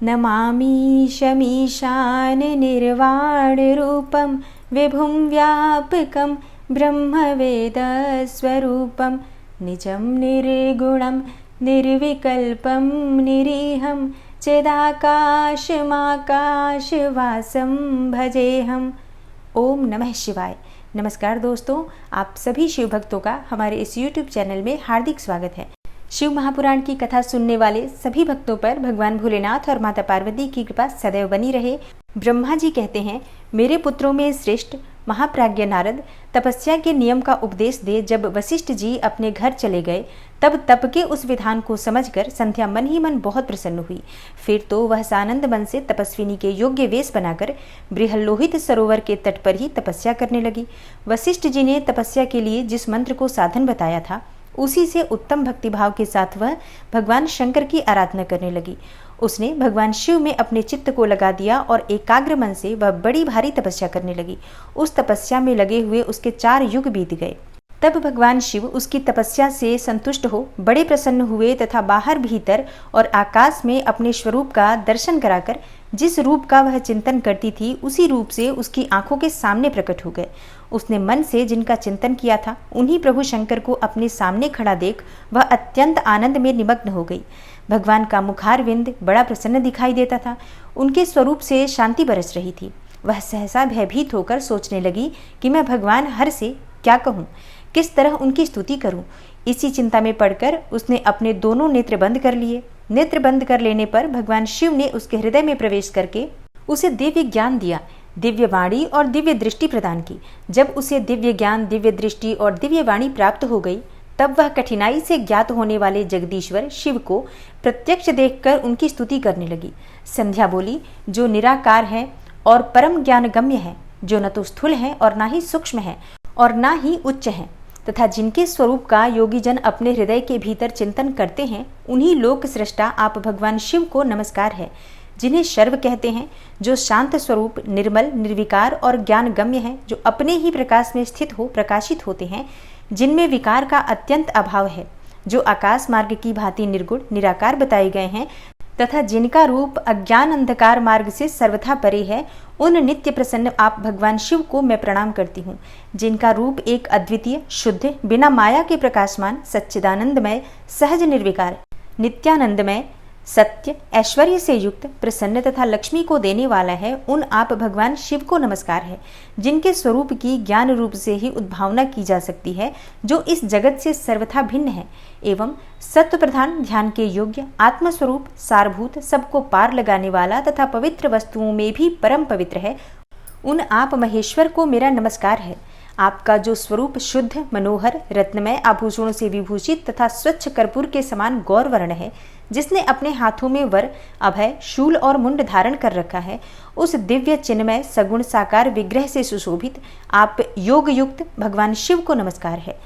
नमामीशमीशाननिर्वाणरूपं विभुं व्यापकं ब्रह्मवेदस्वरूपं निजं निर्गुणं निर्विकल्पं निरीहं चिदाकाशमाकाशवासं भजेहम्। ओम नमः शिवाय। नमस्कार दोस्तों, आप सभी शिव भक्तों का हमारे इस YouTube चैनल में हार्दिक स्वागत है। शिव महापुराण की कथा सुनने वाले सभी भक्तों पर भगवान भोलेनाथ और माता पार्वती की कृपा सदैव बनी रहे। ब्रह्मा जी कहते हैं, मेरे पुत्रों में श्रेष्ठ महाप्राज्ञ नारद तपस्या के नियम का उपदेश दे जब वशिष्ठ जी अपने घर चले गए, तब तप के उस विधान को समझकर संध्या मन ही मन बहुत प्रसन्न हुई। फिर तो वह सानंद मन से तपस्विनी के योग्य वेश बनाकर बृहल्लोहित सरोवर के तट पर ही तपस्या करने लगी। वशिष्ठ जी ने तपस्या के लिए जिस मंत्र को साधन बताया था, उसी से उत्तम भक्तिभाव के साथ वह भगवान शंकर की आराधना करने लगी। उसने भगवान शिव में अपने चित्त को लगा दिया और एकाग्र मन से वह बड़ी भारी तपस्या करने लगी। उस तपस्या में लगे हुए उसके 4 युग बीत गए। तब भगवान शिव उसकी तपस्या से संतुष्ट हो बड़े प्रसन्न हुए तथा बाहर भीतर और आकाश में अपने स्वरूप का दर्शन कराकर जिस रूप का वह चिंतन करती थी, उसी रूप से उसकी आंखों के सामने प्रकट हो गए। उसने मन से जिनका चिंतन किया था, उन्हीं प्रभु शंकर को अपने सामने खड़ा देख वह अत्यंत आनंद में निमग्न हो गई। भगवान का मुखारविंद बड़ा प्रसन्न दिखाई देता था। उनके स्वरूप से शांति बरस रही थी। वह सहसा भयभीत होकर सोचने लगी कि मैं भगवान हर से क्या कहूँ, किस तरह उनकी स्तुति करूं। इसी चिंता में पड़कर उसने अपने दोनों नेत्र बंद कर लिए। नेत्र बंद कर लेने पर भगवान शिव ने उसके हृदय में प्रवेश करके उसे दिव्य ज्ञान दिया, दिव्य वाणी और दिव्य दृष्टि प्रदान की। जब उसे दिव्य ज्ञान, दिव्य दृष्टि और दिव्य वाणी प्राप्त हो गई, तब वह कठिनाई से ज्ञात होने वाले जगदीश्वर शिव को प्रत्यक्ष देखकर उनकी स्तुति करने लगी। संध्या बोली, जो निराकार है और परम ज्ञान गम्य है, जो न तो स्थूल है और न ही सूक्ष्म है और न ही उच्च है, तथा जिनके स्वरूप का योगी जन अपने हृदय के भीतर चिंतन करते हैं, उन्हीं लोक सृष्टा आप भगवान शिव को नमस्कार है। जिन्हें शर्व कहते हैं, जो शांत स्वरूप, निर्मल, निर्विकार और ज्ञान गम्य है, जो अपने ही प्रकाश में स्थित हो प्रकाशित होते हैं, जिनमें विकार का अत्यंत अभाव है, जो आकाश मार्ग की भांति निर्गुण निराकार बताए गए हैं, तथा जिनका रूप अज्ञान अंधकार मार्ग से सर्वथा परे है, उन नित्य प्रसन्न आप भगवान शिव को मैं प्रणाम करती हूँ। जिनका रूप एक अद्वितीय, शुद्ध, बिना माया के प्रकाशमान, सच्चिदानंदमय, सहज निर्विकार, नित्यानंदमय, सत्य, ऐश्वर्य से युक्त, प्रसन्न तथा लक्ष्मी को देने वाला है, उन आप भगवान शिव को नमस्कार है। जिनके स्वरूप की ज्ञान रूप से ही उद्भावना की जा सकती है, जो इस जगत से सर्वथा भिन्न है एवं सत्व प्रधान, ध्यान के योग्य, आत्मस्वरूप, सारभूत, सबको पार लगाने वाला तथा पवित्र वस्तुओं में भी परम पवित्र है, उन आप महेश्वर को मेरा नमस्कार है। आपका जो स्वरूप शुद्ध, मनोहर, रत्नमय, आभूषणों से विभूषित तथा स्वच्छ कर्पूर के समान गौर वर्ण है, जिसने अपने हाथों में वर, अभय, शूल और मुंड धारण कर रखा है, उस दिव्य चिन्मय सगुण साकार विग्रह से सुशोभित आप योग युक्त भगवान शिव को नमस्कार है।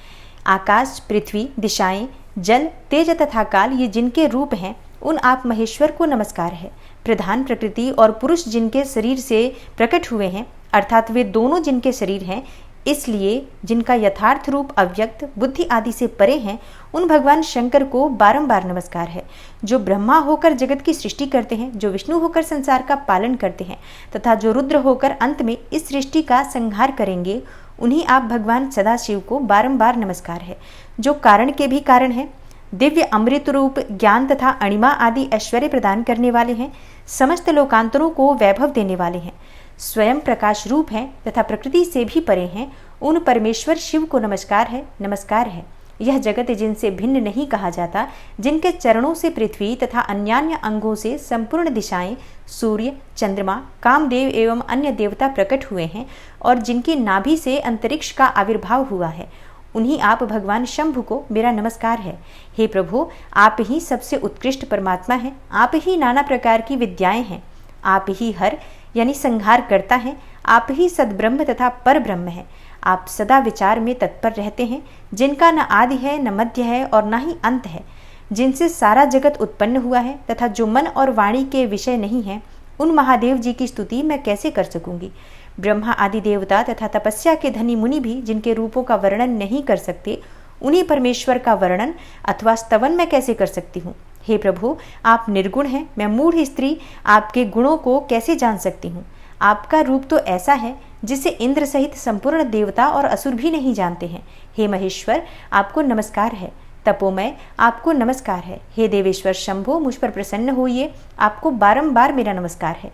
आकाश, पृथ्वी, दिशाएं, जल, तेज तथा काल, ये जिनके रूप हैं, उन आप महेश्वर को नमस्कार है। प्रधान प्रकृति और पुरुष जिनके शरीर से प्रकट हुए हैं, अर्थात वे दोनों जिनके शरीर हैं, इसलिए जिनका यथार्थ रूप अव्यक्त, बुद्धि आदि से परे हैं, उन भगवान शंकर को बारंबार नमस्कार है। जो ब्रह्मा होकर जगत की सृष्टि करते हैं, जो विष्णु होकर संसार का पालन करते हैं तथा जो रुद्र होकर अंत में इस सृष्टि का संहार करेंगे, उन्हीं आप भगवान सदाशिव को बारंबार नमस्कार है। जो कारण के भी कारण है, दिव्य अमृत रूप ज्ञान तथा अणिमा आदि ऐश्वर्य प्रदान करने वाले हैं, समस्त लोकांतरों को वैभव देने वाले हैं, स्वयं प्रकाश रूप हैं तथा प्रकृति से भी परे हैं, उन परमेश्वर शिव को नमस्कार है, नमस्कार है। यह जगत जिनसे भिन्न नहीं कहा जाता, जिनके चरणों से पृथ्वी तथा अन्यान्य अंगों से संपूर्ण दिशाएं, सूर्य, चंद्रमा, कामदेव एवं अन्य देवता प्रकट हुए हैं और जिनकी नाभि से अंतरिक्ष का आविर्भाव हुआ है, उन्हीं आप भगवान शंभु को मेरा नमस्कार है। हे प्रभु, आप ही सबसे उत्कृष्ट परमात्मा हैं, आप ही नाना प्रकार की विद्याएं हैं, आप ही हर यानी संहार करता है, आप ही सद्ब्रह्म तथा पर ब्रह्म है। आप सदा विचार में तत्पर रहते हैं, जिनका न आदि है, न मध्य है और न ही अंत है, जिनसे सारा जगत उत्पन्न हुआ है तथा जो मन और वाणी के विषय नहीं है, उन महादेव जी की स्तुति मैं कैसे कर सकूंगी। ब्रह्मा आदि देवता तथा तपस्या के धनी मुनि भी जिनके रूपों का वर्णन नहीं कर सकते, उन्हीं परमेश्वर का वर्णन अथवा स्तवन मैं कैसे कर सकती हूँ। हे प्रभु, आप निर्गुण हैं, मैं मूढ़ स्त्री आपके गुणों को कैसे जान सकती हूँ। आपका रूप तो ऐसा है जिसे इंद्र सहित संपूर्ण देवता और असुर भी नहीं जानते हैं। हे महेश्वर, आपको नमस्कार है। तपोमय, आपको नमस्कार है। हे देवेश्वर शंभो, मुझ पर प्रसन्न होइए, आपको बारंबार मेरा नमस्कार है।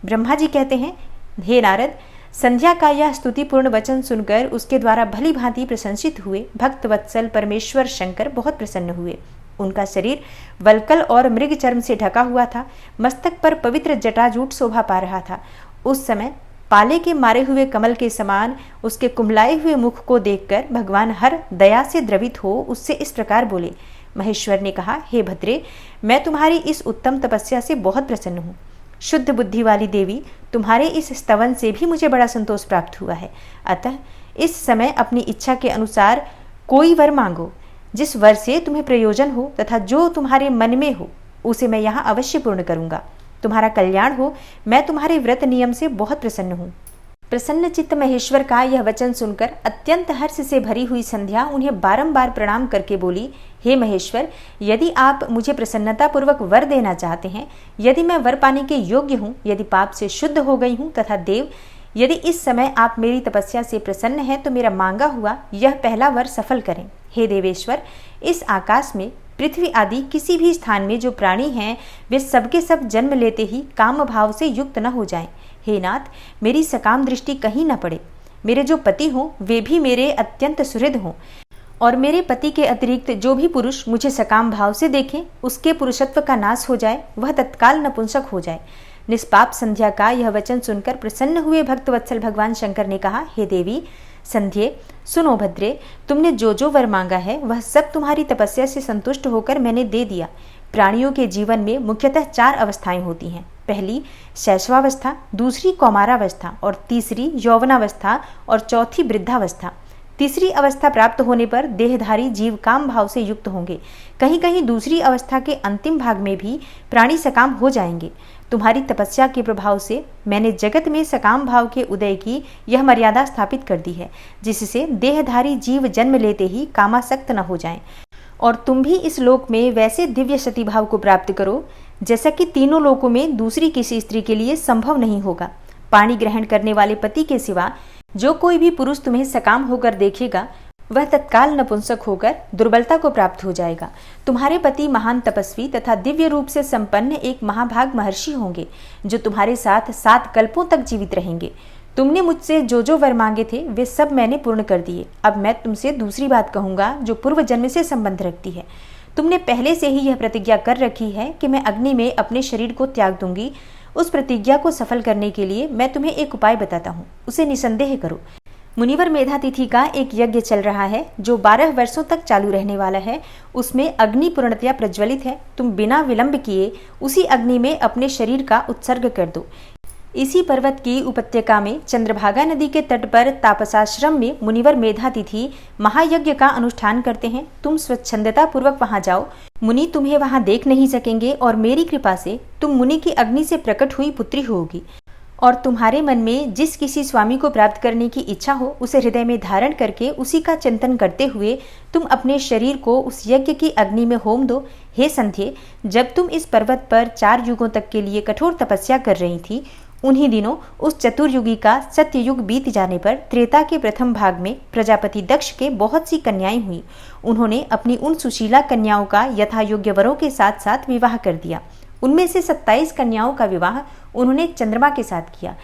ब्रह्मा जी कहते हैं, हे नारद, संध्या का यह स्तुतिपूर्ण वचन सुनकर उसके द्वारा भली भांति प्रशंसित हुए भक्त वत्सल परमेश्वर शंकर बहुत प्रसन्न हुए। उनका शरीर वल्कल और मृग चर्म से ढका हुआ था। मस्तक पर पवित्र जटाजूट शोभा पा रहा था। उस समय पाले के मारे हुए कमल के समान उसके कुम्हलाए हुए मुख को देखकर भगवान हर दया से द्रवित हो उससे इस प्रकार बोले। महेश्वर ने कहा, हे भद्रे, मैं तुम्हारी इस उत्तम तपस्या से बहुत प्रसन्न हूँ। शुद्ध बुद्धि वाली देवी, तुम्हारे इस स्तवन से भी मुझे बड़ा संतोष प्राप्त हुआ है। अतः इस समय अपनी इच्छा के अनुसार कोई वर मांगो। जिस वर से तुम्हें प्रयोजन हो तथा जो तुम्हारे मन में हो उसे मैं यहाँ अवश्य पूर्ण करूँगा। तुम्हारा कल्याण हो, मैं तुम्हारे व्रत नियम से बहुत प्रसन्न हूँ। प्रसन्न चित्त महेश्वर का यह वचन सुनकर अत्यंत हर्ष से भरी हुई संध्या उन्हें बारंबार प्रणाम करके बोली, हे महेश्वर, यदि आप मुझे प्रसन्नतापूर्वक वर देना चाहते हैं, यदि मैं वर पाने के योग्य हूँ, यदि पाप से शुद्ध हो गई हूँ तथा देव, यदि इस समय आप मेरी तपस्या से प्रसन्न हैं तो मेरा मांगा हुआ यह पहला वर सफल करें। हे देवेश्वर, इस आकाश में पृथ्वी आदि किसी भी स्थान में जो प्राणी हैं वे सबके सब जन्म लेते ही काम भाव से युक्त न हो जाएं। हे नाथ, मेरी सकाम दृष्टि कहीं न पड़े। मेरे जो पति हों वे भी मेरे अत्यंत सुहृद हों, और मेरे पति के अतिरिक्त जो भी पुरुष मुझे सकाम भाव से देखें उसके पुरुषत्व का नाश हो जाए, वह तत्काल नपुंसक हो जाए। निष्पाप संध्या का यह वचन सुनकर प्रसन्न हुए भक्तवत्सल भगवान शंकर ने कहा, हे देवी संध्ये, सुनो भद्रे, तुमने जो जो वर मांगा है वह सब तुम्हारी तपस्या से संतुष्ट होकर मैंने दे दिया। प्राणियों के जीवन में मुख्यतः 4 अवस्थाएं होती हैं। पहली शैशवावस्था, दूसरी कौमारावस्था और तीसरी यौवनावस्था और चौथी वृद्धावस्था। तीसरी अवस्था प्राप्त होने पर देहधारी जीव काम भाव से युक्त होंगे। कहीं कहीं दूसरी अवस्था के अंतिम भाग में भी प्राणी सकाम हो जाएंगे। तुम्हारी तपस्या के प्रभाव से मैंने जगत में सकाम भाव के उदय की यह मर्यादा स्थापित कर दी है, जिससे देहधारी जीव जन्म लेते ही कामासक्त न हो जाएं, और तुम भी इस लोक में वैसे दिव्य सती भाव को प्राप्त करो जैसा कि तीनों लोकों में दूसरी किसी स्त्री के लिए संभव नहीं होगा। पानी ग्रहण करने वाले पति के सिवा जो कोई भी पुरुष तुम्हें सकाम होकर देखेगा वह तत्काल नपुंसक होकर दुर्बलता को प्राप्त हो जाएगा। तुम्हारे पति महान तपस्वी तथा दिव्य रूप से संपन्न एक महाभाग महर्षि होंगे जो तुम्हारे साथ 7 कल्पों तक जीवित रहेंगे। तुमने मुझसे जो जो वर मांगे थे वे सब मैंने पूर्ण कर दिए। अब मैं तुमसे दूसरी बात कहूंगा जो पूर्व जन्म से संबंध रखती है। तुमने पहले से ही यह प्रतिज्ञा कर रखी है कि मैं अग्नि में अपने शरीर को त्याग दूंगी। उस प्रतिज्ञा को सफल करने के लिए मैं तुम्हें एक उपाय बताता हूँ, उसे निसंदेह करो। मुनिवर मेधातिथि का एक यज्ञ चल रहा है जो 12 वर्षों तक चालू रहने वाला है। उसमें अग्नि पूर्णतया प्रज्वलित है। तुम बिना विलंब किए उसी अग्नि में अपने शरीर का उत्सर्ग कर दो। इसी पर्वत की उपत्यका में चंद्रभागा नदी के तट पर तापसाश्रम में मुनिवर मेधातिथि महायज्ञ का अनुष्ठान करते हैं। तुम स्वच्छंदता पूर्वक वहां जाओ। मुनि तुम्हें वहां देख नहीं सकेंगे और मेरी कृपा से तुम मुनि की अग्नि से प्रकट हुई पुत्री होगी। और तुम्हारे मन में जिस किसी स्वामी को प्राप्त करने की इच्छा हो उसे हृदय में धारण करके उसी का चिंतन करते हुए तुम अपने शरीर को उस यज्ञ की अग्नि में होम दो। हे संध्ये, जब तुम इस पर्वत पर 4 युगों तक के लिए कठोर तपस्या कर रही थी, उन्हीं दिनों उस चतुर्युगी का सत्ययुग बीत जाने पर त्रेता के प्रथम भाग में प्रजापति दक्ष के बहुत सी कन्याएं हुई। उन्होंने अपनी उन सुशीला कन्याओं का यथा योग्य वरों के साथ साथ विवाह कर दिया। उनमें से 27 कन्याओं का विवाह उन्होंने चंद्रमा के साथ किया।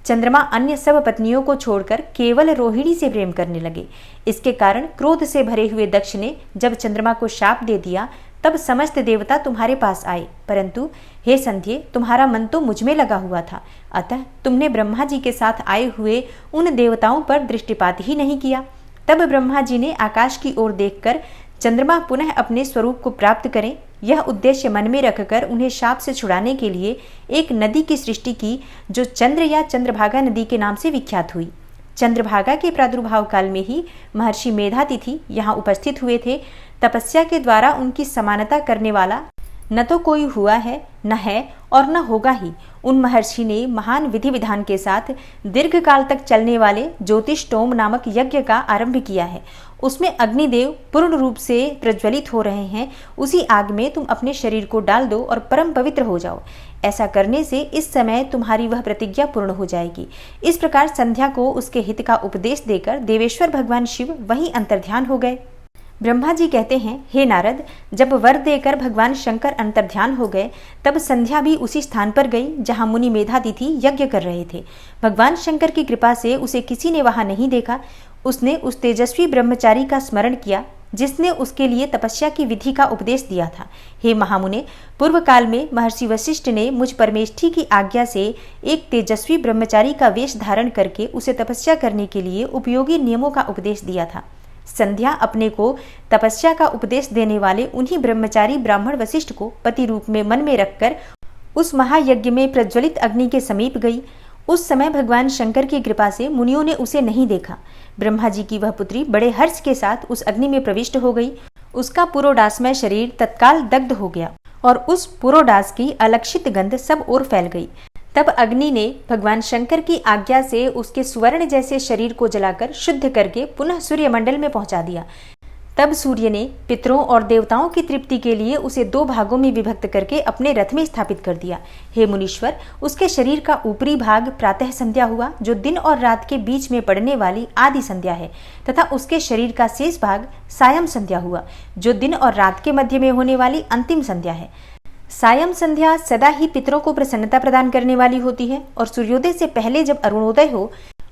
चंद्रमा अन्य सब पत्नियों को छोड़कर केवल रोहिणी से प्रेम करने लगे। इसके कारण क्रोध से भरे हुए दक्ष ने जब चंद्रमा को शाप दे दिया तब समस्त देवता तुम्हारे पास आए, परंतु हे संध्ये, तुम्हारा मन तो मुझ में लगा हुआ था। अतः तुमने ब्रह्मा जी के साथ आए हुए उन देवताओं पर दृष्टिपात ही नहीं किया। तब ब्रह्मा जी ने आकाश की ओर देखकर चंद्रमा पुनः अपने स्वरूप को प्राप्त करें यह उद्देश्य मन में रखकर उन्हें शाप से छुड़ाने के लिए एक नदी की सृष्टि की जो चंद्र या चंद्रभागा नदी के नाम से विख्यात हुई। चंद्रभागा के प्रादुर्भाव काल में ही महर्षि मेधातिथि यहाँ उपस्थित हुए थे। तपस्या के द्वारा उनकी समानता करने वाला न तो कोई हुआ है, न है और न होगा ही। उन महर्षि ने महान विधि विधान के साथ दीर्घ काल तक चलने वाले ज्योतिषोम नामक यज्ञ का आरंभ किया है। उसमें अग्निदेव पूर्ण रूप से प्रज्वलित हो रहे हैं। उसी आग में तुम अपने शरीर को डाल दो और परम पवित्र हो जाओ। ऐसा करने से इस समय तुम्हारी वह प्रतिज्ञा पूर्ण हो जाएगी। इस प्रकार संध्या को उसके हित का उपदेश देकर देवेश्वर भगवान शिव वहीं अंतर्ध्यान हो गए। ब्रह्मा जी कहते हैं, हे नारद, जब वर देकर भगवान शंकर अंतर्ध्यान हो गए तब संध्या भी उसी स्थान पर गई जहां मुनि मेधातिथि यज्ञ कर रहे थे। भगवान शंकर की कृपा से उसे किसी ने वहां नहीं देखा। उसने उस तेजस्वी ब्रह्मचारी का स्मरण किया जिसने उसके लिए तपस्या की विधि का उपदेश दिया था। हे महामुने, पूर्व काल में महर्षि वशिष्ठ ने मुझ परमेष्ठी की आज्ञा से एक तेजस्वी ब्रह्मचारी का वेश धारण करके उसे तपस्या करने के लिए उपयोगी नियमों का उपदेश दिया था। संध्या अपने को तपस्या का उपदेश देने वाले उन्हीं ब्रह्मचारी ब्राह्मण वशिष्ठ को पति रूप में मन में रखकर उस महायज्ञ में प्रज्वलित अग्नि के समीप गई। उस समय भगवान शंकर की कृपा से मुनियों ने उसे नहीं देखा। ब्रह्मा जी की वह पुत्री बड़े हर्ष के साथ उस अग्नि में प्रविष्ट हो गई। उसका पुरोडासमय शरीर तत्काल दग्ध हो गया और उस पुरोडास की अलक्षित गंध सब ओर फैल गई। तब अग्नि ने भगवान शंकर की आज्ञा से उसके स्वर्ण जैसे शरीर को जलाकर शुद्ध करके पुनः सूर्यमंडल में पहुंचा दिया। तब सूर्य ने पितरों और देवताओं की तृप्ति के लिए उसे 2 भागों में विभक्त करके अपने रथ में स्थापित कर दिया। हे मुनीश्वर, उसके शरीर का ऊपरी भाग प्रातः संध्या हुआ, जो दिन और रात के बीच में पड़ने वाली आदि संध्या है, तथा उसके शरीर का शेष भाग सायं संध्या हुआ, जो दिन और रात के मध्य में होने वाली अंतिम संध्या है। सायं संध्या सदा ही पितरों को प्रसन्नता प्रदान करने वाली होती है और सूर्योदय से पहले जब अरुणोदय हो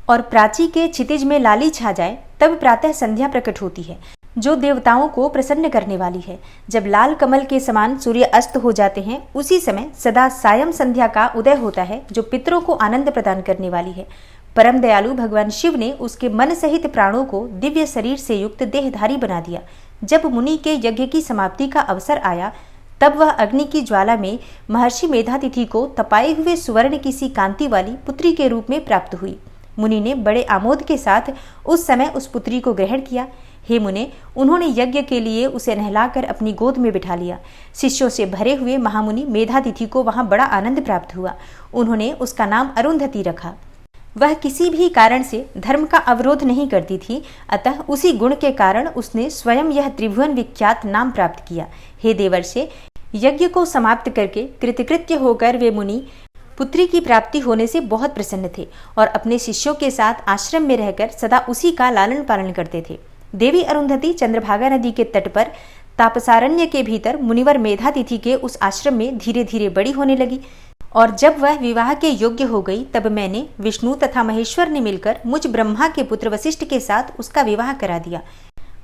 और प्राची के क्षितिज में लाली छा जाए तब प्रातः संध्या प्रकट होती है, जो देवताओं को प्रसन्न करने वाली है। जब लाल कमल के समान सूर्य अस्त हो जाते हैं उसी समय सदा सायं संध्या का उदय होता है, जो पितरों को आनंद प्रदान करने वाली है। परम दयालु भगवान शिव ने उसके मन सहित प्राणों को दिव्य शरीर से युक्त देहधारी बना दिया। जब मुनि के यज्ञ की समाप्ति का अवसर आया तब वह अग्नि की ज्वाला में महर्षि मेधातिथि को तपाए हुए सुवर्ण की सी कांति वाली पुत्री के रूप में प्राप्त हुई। मुनि ने बड़े आमोद के साथ उस समय उस पुत्री को ग्रहण किया। हे मुने, उन्होंने यज्ञ के लिए उसे नहलाकर अपनी गोद में बिठा लिया। शिष्यों से भरे हुए महामुनि मेधातिथि को वहां बड़ा आनंद प्राप्त हुआ। उन्होंने उसका नाम अरुंधति रखा। वह किसी भी कारण से धर्म का अवरोध नहीं करती थी, अतः उसी गुण के कारण उसने स्वयं यह त्रिभुवन विख्यात नाम प्राप्त किया। हे देवर्षे, यज्ञ को समाप्त करके कृतकृत्य होकर वे मुनि पुत्री की प्राप्ति होने से बहुत प्रसन्न थे और अपने शिष्यों के साथ आश्रम में रहकर सदा उसी का लालन पालन करते थे। देवी अरुंधति चंद्रभागा नदी के तट पर तापसारण्य के भीतर मुनिवर मेधातिथि के उस आश्रम में धीरे धीरे बड़ी होने लगी और जब वह विवाह के योग्य हो गई तब मैंने, विष्णु तथा महेश्वर ने मिलकर मुझ ब्रह्मा के पुत्र वशिष्ठ के साथ उसका विवाह करा दिया।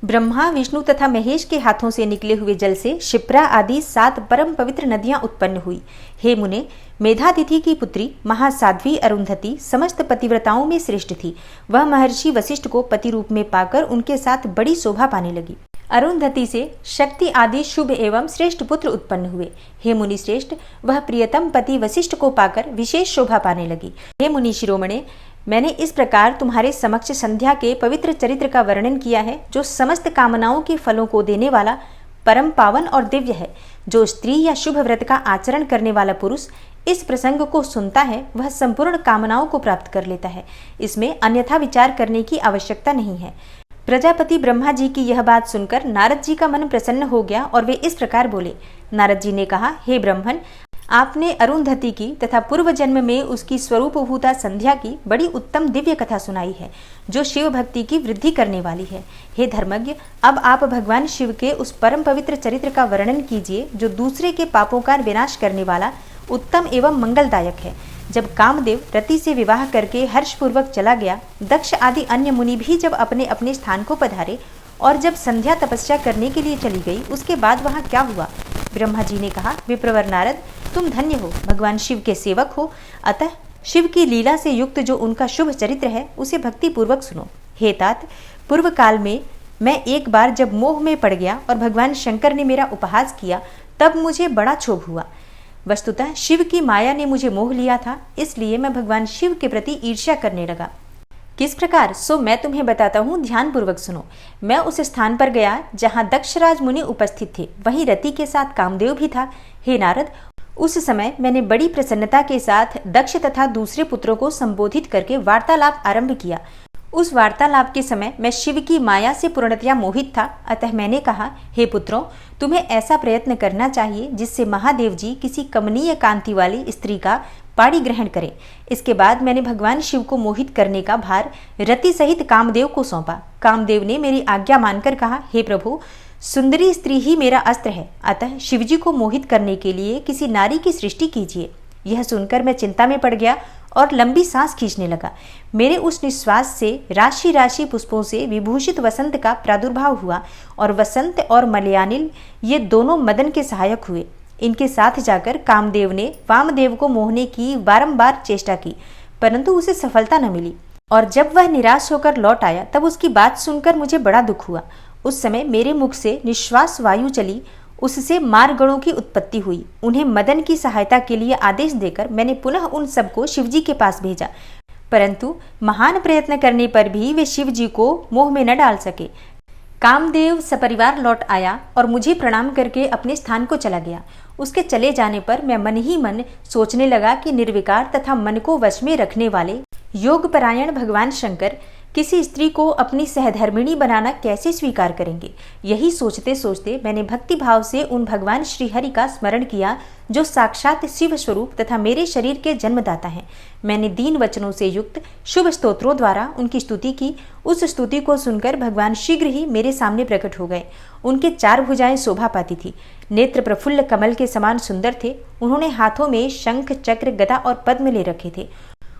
ब्रह्मा, विष्णु तथा महेश के हाथों से निकले हुए जल से शिप्रा आदि 7 परम पवित्र नदियां उत्पन्न हुई। हे मुने, मेधातिथि की पुत्री महासाध्वी अरुंधति समस्त पतिव्रताओं में श्रेष्ठ थी। वह महर्षि वशिष्ठ को पति रूप में पाकर उनके साथ बड़ी शोभा पाने लगी। अरुंधति से शक्ति आदि शुभ एवं श्रेष्ठ पुत्र उत्पन्न हुए। हे मुनि श्रेष्ठ, वह प्रियतम पति वशिष्ठ को पाकर विशेष शोभा पाने लगी। हे मुनि शिरोमणे, मैंने इस प्रकार तुम्हारे समक्ष संध्या के पवित्र चरित्र का वर्णन किया है, जो समस्त कामनाओं के फलों को देने वाला परम पावन और दिव्य है। जो स्त्री या शुभ व्रत का आचरण करने वाला पुरुष इस प्रसंग को सुनता है वह संपूर्ण कामनाओं को प्राप्त कर लेता है। इसमें अन्यथा विचार करने की आवश्यकता नहीं है। प्रजापति ब्रह्मा जी की यह बात सुनकर नारद जी का मन प्रसन्न हो गया और वे इस प्रकार बोले। नारद जी ने कहा, हे ब्रह्मन, आपने अरुंधति की तथा पूर्व जन्म में उसकी स्वरूपभूता संध्या की बड़ी उत्तम दिव्य कथा सुनाई है, जो शिव भक्ति की वृद्धि करने वाली है। हे धर्मज्ञ, अब आप भगवान शिव के उस परम पवित्र चरित्र का वर्णन कीजिए, जो दूसरे के पापों का विनाश करने वाला उत्तम एवं मंगलदायक है। जब कामदेव रति से विवाह करके हर्षपूर्वक चला गया, दक्ष आदि अन्य मुनि भी जब अपने अपने स्थान को पधारे और जब संध्या तपस्या करने के लिए चली गई, उसके बाद वहाँ क्या हुआ? ब्रह्मा जी ने कहा, विप्रवर नारद, तुम धन्य हो, भगवान शिव के सेवक हो, अतः शिव की लीला से युक्त जो उनका शुभ चरित्र है उसे भक्ति पूर्वक सुनो। हे तात, पूर्व काल में मैं एक बार जब मोह में पड़ गया और भगवान शंकर ने मेरा उपहास किया, तब मुझे बड़ा क्षोभ हुआ। वस्तुतः शिव की माया ने मुझे मोह लिया था, इसलिए मैं भगवान शिव के प्रति ईर्ष्या करने लगा। किस प्रकार? सो मैं तुम्हें बताता हूँ, ध्यान पूर्वक सुनो। मैं उस स्थान पर गया जहाँ दक्षराज मुनि उपस्थित थे, वहीं रति के साथ कामदेव भी था। हे नारद, उस समय मैंने बड़ी प्रसन्नता के साथ दक्ष तथा दूसरे पुत्रों को संबोधित करके वार्तालाप आरंभ किया। उस वार्तालाप के समय मैं शिव की माया से पूर्णतया मोहित था। अतः मैंने कहा, हे पुत्रों, तुम्हें ऐसा प्रयत्न करना चाहिए जिससे महादेव जी किसी कमनीय कांति वाली स्त्री का पाणी ग्रहण करें। इसके बाद मैंने भगवान शिव को मोहित करने का भार रति सहित कामदेव को सौंपा। कामदेव ने मेरी आज्ञा मानकर कहा, हे प्रभु, सुंदरी स्त्री ही मेरा अस्त्र है, अतः शिवजी को मोहित करने के लिए किसी नारी की सृष्टि कीजिए। यह सुनकर मैं चिंता में पड़ गया और लंबी सांस खींचने लगा। मेरे उस निश्वास से राशि राशि पुष्पों से विभूषित वसंत का प्रादुर्भाव हुआ और वसंत और मलयानिल ये दोनों मदन के सहायक हुए। इनके साथ जाकर कामदेव ने वामदेव को मोहने की बारंबार चेष्टा की, परंतु उसे सफलता न मिली। और जब वह निराश होकर लौट आया तब उसकी बात सुनकर मुझे बड़ा दुख हुआ। उस समय मेरे मुख से निश्वास वायु चली, उससे मारगणों की उत्पत्ति हुई। उन्हें मदन की सहायता के लिए आदेश देकर मैंने पुनः उन सबको शिवजी के पास भेजा, परंतु महान प्रयत्न करने पर भी वे शिवजी को मोह में न डाल सके। कामदेव सपरिवार लौट आया और मुझे प्रणाम करके अपने स्थान को चला गया। उसके चले जाने पर मैं मन ही मन सोचने लगा कि निर्विकार तथा मन को वश में रखने वाले योगपरायण भगवान शंकर किसी स्त्री को अपनी सहधर्मिणी बनाना कैसे स्वीकार करेंगे। यही सोचते सोचते मैंने भक्ति भाव से उन भगवान श्री हरि का स्मरण किया जो साक्षात शिव स्वरूप तथा मेरे शरीर के जन्मदाता हैं। मैंने दीन वचनों से युक्त शुभ स्तोत्रों द्वारा उनकी स्तुति की। उस स्तुति को सुनकर भगवान शीघ्र ही मेरे सामने प्रकट हो गए। उनके 4 भुजाएं शोभा पाती थी, नेत्र प्रफुल्ल कमल के समान सुंदर थे। उन्होंने हाथों में शंख, चक्र, गदा और पद्म ले रखे थे।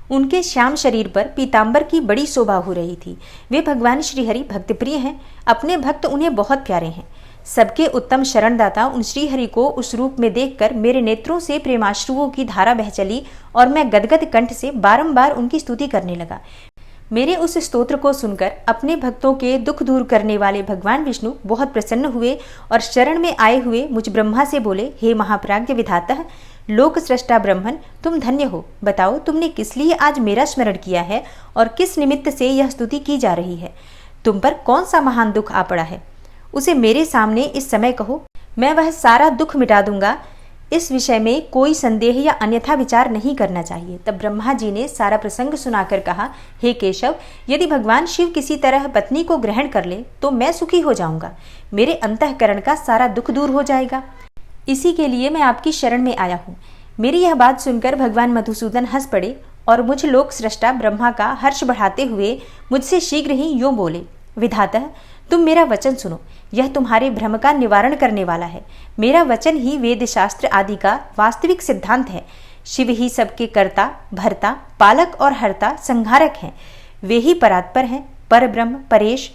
उनके श्याम शरीर पर पीतांबर की बड़ी शोभा हो रही थी। वे भगवान श्रीहरि भक्त प्रिय हैं, अपने भक्त उन्हें बहुत प्यारे हैं। सबके उत्तम शरणदाता उन श्रीहरि को उस रूप में देखकर मेरे नेत्रों से प्रेमाश्रुओं की धारा बह चली और मैं गदगद कंठ से बारंबार उनकी स्तुति करने लगा। मेरे उस स्तोत्र को सुनकर अपने भक्तों के दुख दूर करने वाले भगवान विष्णु बहुत प्रसन्न हुए और शरण में आए हुए मुझ ब्रह्मा से बोले, हे महाप्राज्ञ विधातः, लोक सृष्टा ब्रह्मन, तुम धन्य हो। बताओ, तुमने किस लिए आज मेरा स्मरण किया है और किस निमित्त से यह स्तुति की जा रही है? तुम पर कौन सा महान दुख आ पड़ा है? उसे मेरे सामने इस समय कहो, मैं वह सारा दुख मिटा दूंगा। इस विषय में कोई संदेह या अन्यथा विचार नहीं करना चाहिए। तब ब्रह्मा जी ने सारा प्रसंग सुनाकर कहा, हे केशव, यदि भगवान शिव किसी तरह पत्नी को ग्रहण कर ले तो मैं सुखी हो जाऊंगा, मेरे अंतःकरण का सारा दुख दूर हो जाएगा। इसी के लिए मैं आपकी शरण में आया हूँ। मेरी यह बात सुनकर भगवान मधुसूदन हंस पड़े और मुझ लोक सृष्टा ब्रह्मा का हर्ष बढ़ाते हुए मुझसे शीघ्र ही यूं बोले, विधातः, तुम मेरा वचन सुनो, यह तुम्हारे भ्रम का निवारण करने वाला है। मेरा वचन ही वेद शास्त्र आदि का वास्तविक सिद्धांत है। शिव ही सबके कर्ता, भर्ता, पालक और हर्ता, संहारक हैं। वे ही परात्पर हैं, पर ब्रह्म, परेश,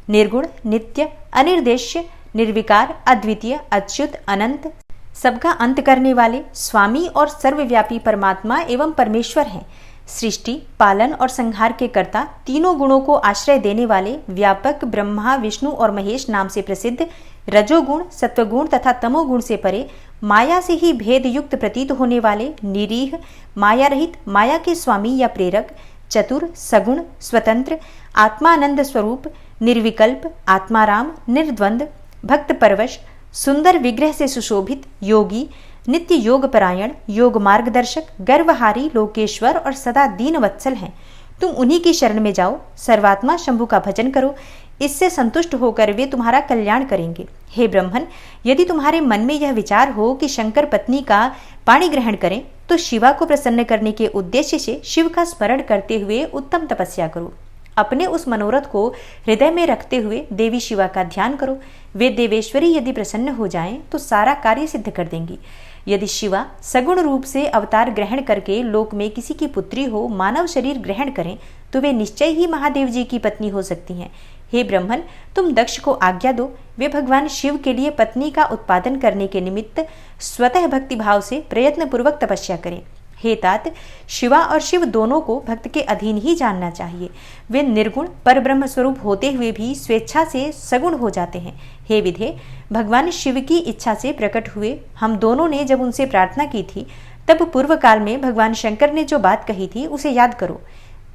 निर्गुण, नित्य, अनिर्देश्य, निर्विकार, अद्वितीय, अच्युत, अनंत, सबका अंत करने वाले, स्वामी और सर्वव्यापी परमात्मा एवं परमेश्वर हैं। सृष्टि, पालन और संहार के कर्ता, तीनों गुणों को आश्रय देने वाले, व्यापक, ब्रह्मा, विष्णु और महेश नाम से प्रसिद्ध, रजोगुण, सत्वगुण तथा तमोगुण से परे, माया से ही भेद युक्त प्रतीत होने वाले, निरीह, माया रहित, माया के स्वामी या प्रेरक, चतुर, सगुण, स्वतंत्र, आत्मानंद स्वरूप, निर्विकल्प, आत्माराम, निर्द्वंद, भक्त परवश, सुंदर विग्रह से सुशोभित, योगी, नित्य योग परायण, योग मार्गदर्शक, गर्वहारी, लोकेश्वर और सदा दीन वत्सल हैं। तुम उन्हीं की शरण में जाओ, सर्वात्मा शंभु का भजन करो, इससे संतुष्ट होकर वे तुम्हारा कल्याण करेंगे। हे ब्रह्मन, यदि तुम्हारे मन में यह विचार हो कि शंकर पत्नी का पाणी ग्रहण करें तो शिवा को प्रसन्न करने के उद्देश्य से शिव का स्मरण करते हुए उत्तम तपस्या करो। अपने उस मनोरथ को हृदय में रखते हुए देवी शिवा का ध्यान करो। वे देवेश्वरी यदि प्रसन्न हो जाएं तो सारा कार्य सिद्ध कर देंगी। यदि शिवा सगुण रूप से अवतार ग्रहण करके लोक में किसी की पुत्री हो, मानव शरीर ग्रहण करें तो वे निश्चय ही महादेव जी की पत्नी हो सकती हैं। हे ब्रह्मन, तुम दक्ष को आज्ञा दो, वे भगवान शिव के लिए पत्नी का उत्पादन करने के निमित्त स्वतः भक्ति भाव से प्रयत्न पूर्वक तपस्या करें। हे तात, शिवा और शिव दोनों को भक्त के अधीन ही जानना चाहिए। वे निर्गुण परब्रह्म स्वरूप होते हुए भी स्वेच्छा से सगुण हो जाते हैं। हे विधे, भगवान शिव की इच्छा से प्रकट हुए हम दोनों ने जब उनसे प्रार्थना की थी तब पूर्व काल में भगवान शंकर ने जो बात कही थी उसे याद करो।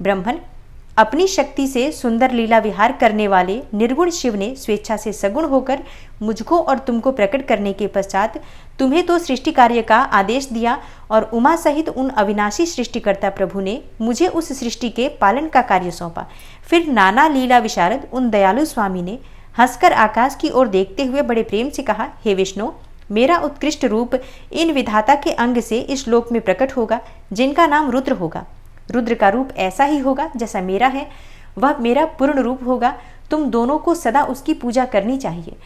ब्रह्मन, अपनी शक्ति से सुंदर लीला विहार करने वाले निर्गुण शिव ने स्वेच्छा से सगुण होकर मुझको और तुमको प्रकट करने के पश्चात तुम्हें तो सृष्टि कार्य का आदेश दिया और उमा सहित उन अविनाशी सृष्टिकर्ता प्रभु ने मुझे उस सृष्टि के पालन का कार्य सौंपा। फिर नाना लीला विशारद उन दयालु स्वामी ने हंसकर आकाश की ओर देखते हुए बड़े प्रेम से कहा, हे विष्णु, मेरा उत्कृष्ट रूप इन विधाता के अंग से इस लोक में प्रकट होगा, जिनका नाम रुद्र होगा। रुद्र का रूप ऐसा ही होगा जैसा मेरा है, वह मेरा पूर्ण रूप होगा। तुम दोनों को सदा उसकी पूजा करनी चाहिए।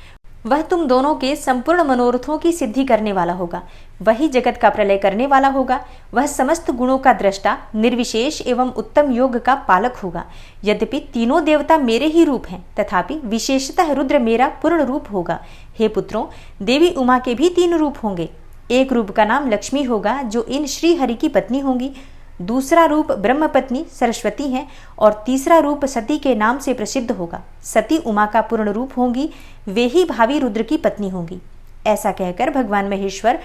वह तुम दोनों के संपूर्ण मनोरथों की सिद्धि करने वाला होगा। वही जगत का प्रलय करने वाला होगा। वह समस्त गुणों का दृष्टा, निर्विशेष एवं उत्तम योग का पालक होगा। यद्यपि तीनों देवता मेरे ही रूप हैं, तथापि विशेषतः रुद्र मेरा पूर्ण रूप होगा। हे पुत्रों, देवी उमा के भी 3 रूप होंगे। एक रूप का नाम लक्ष्मी होगा, जो इन श्री हरि की पत्नी होंगी। दूसरा रूप ब्रह्म पत्नी सरस्वती है और तीसरा रूप सती के नाम से प्रसिद्ध होगा। सती उमा का पूर्ण रूप होंगी, वे ही भावी रुद्र की पत्नी होंगी। ऐसा कहकर भगवान महेश्वर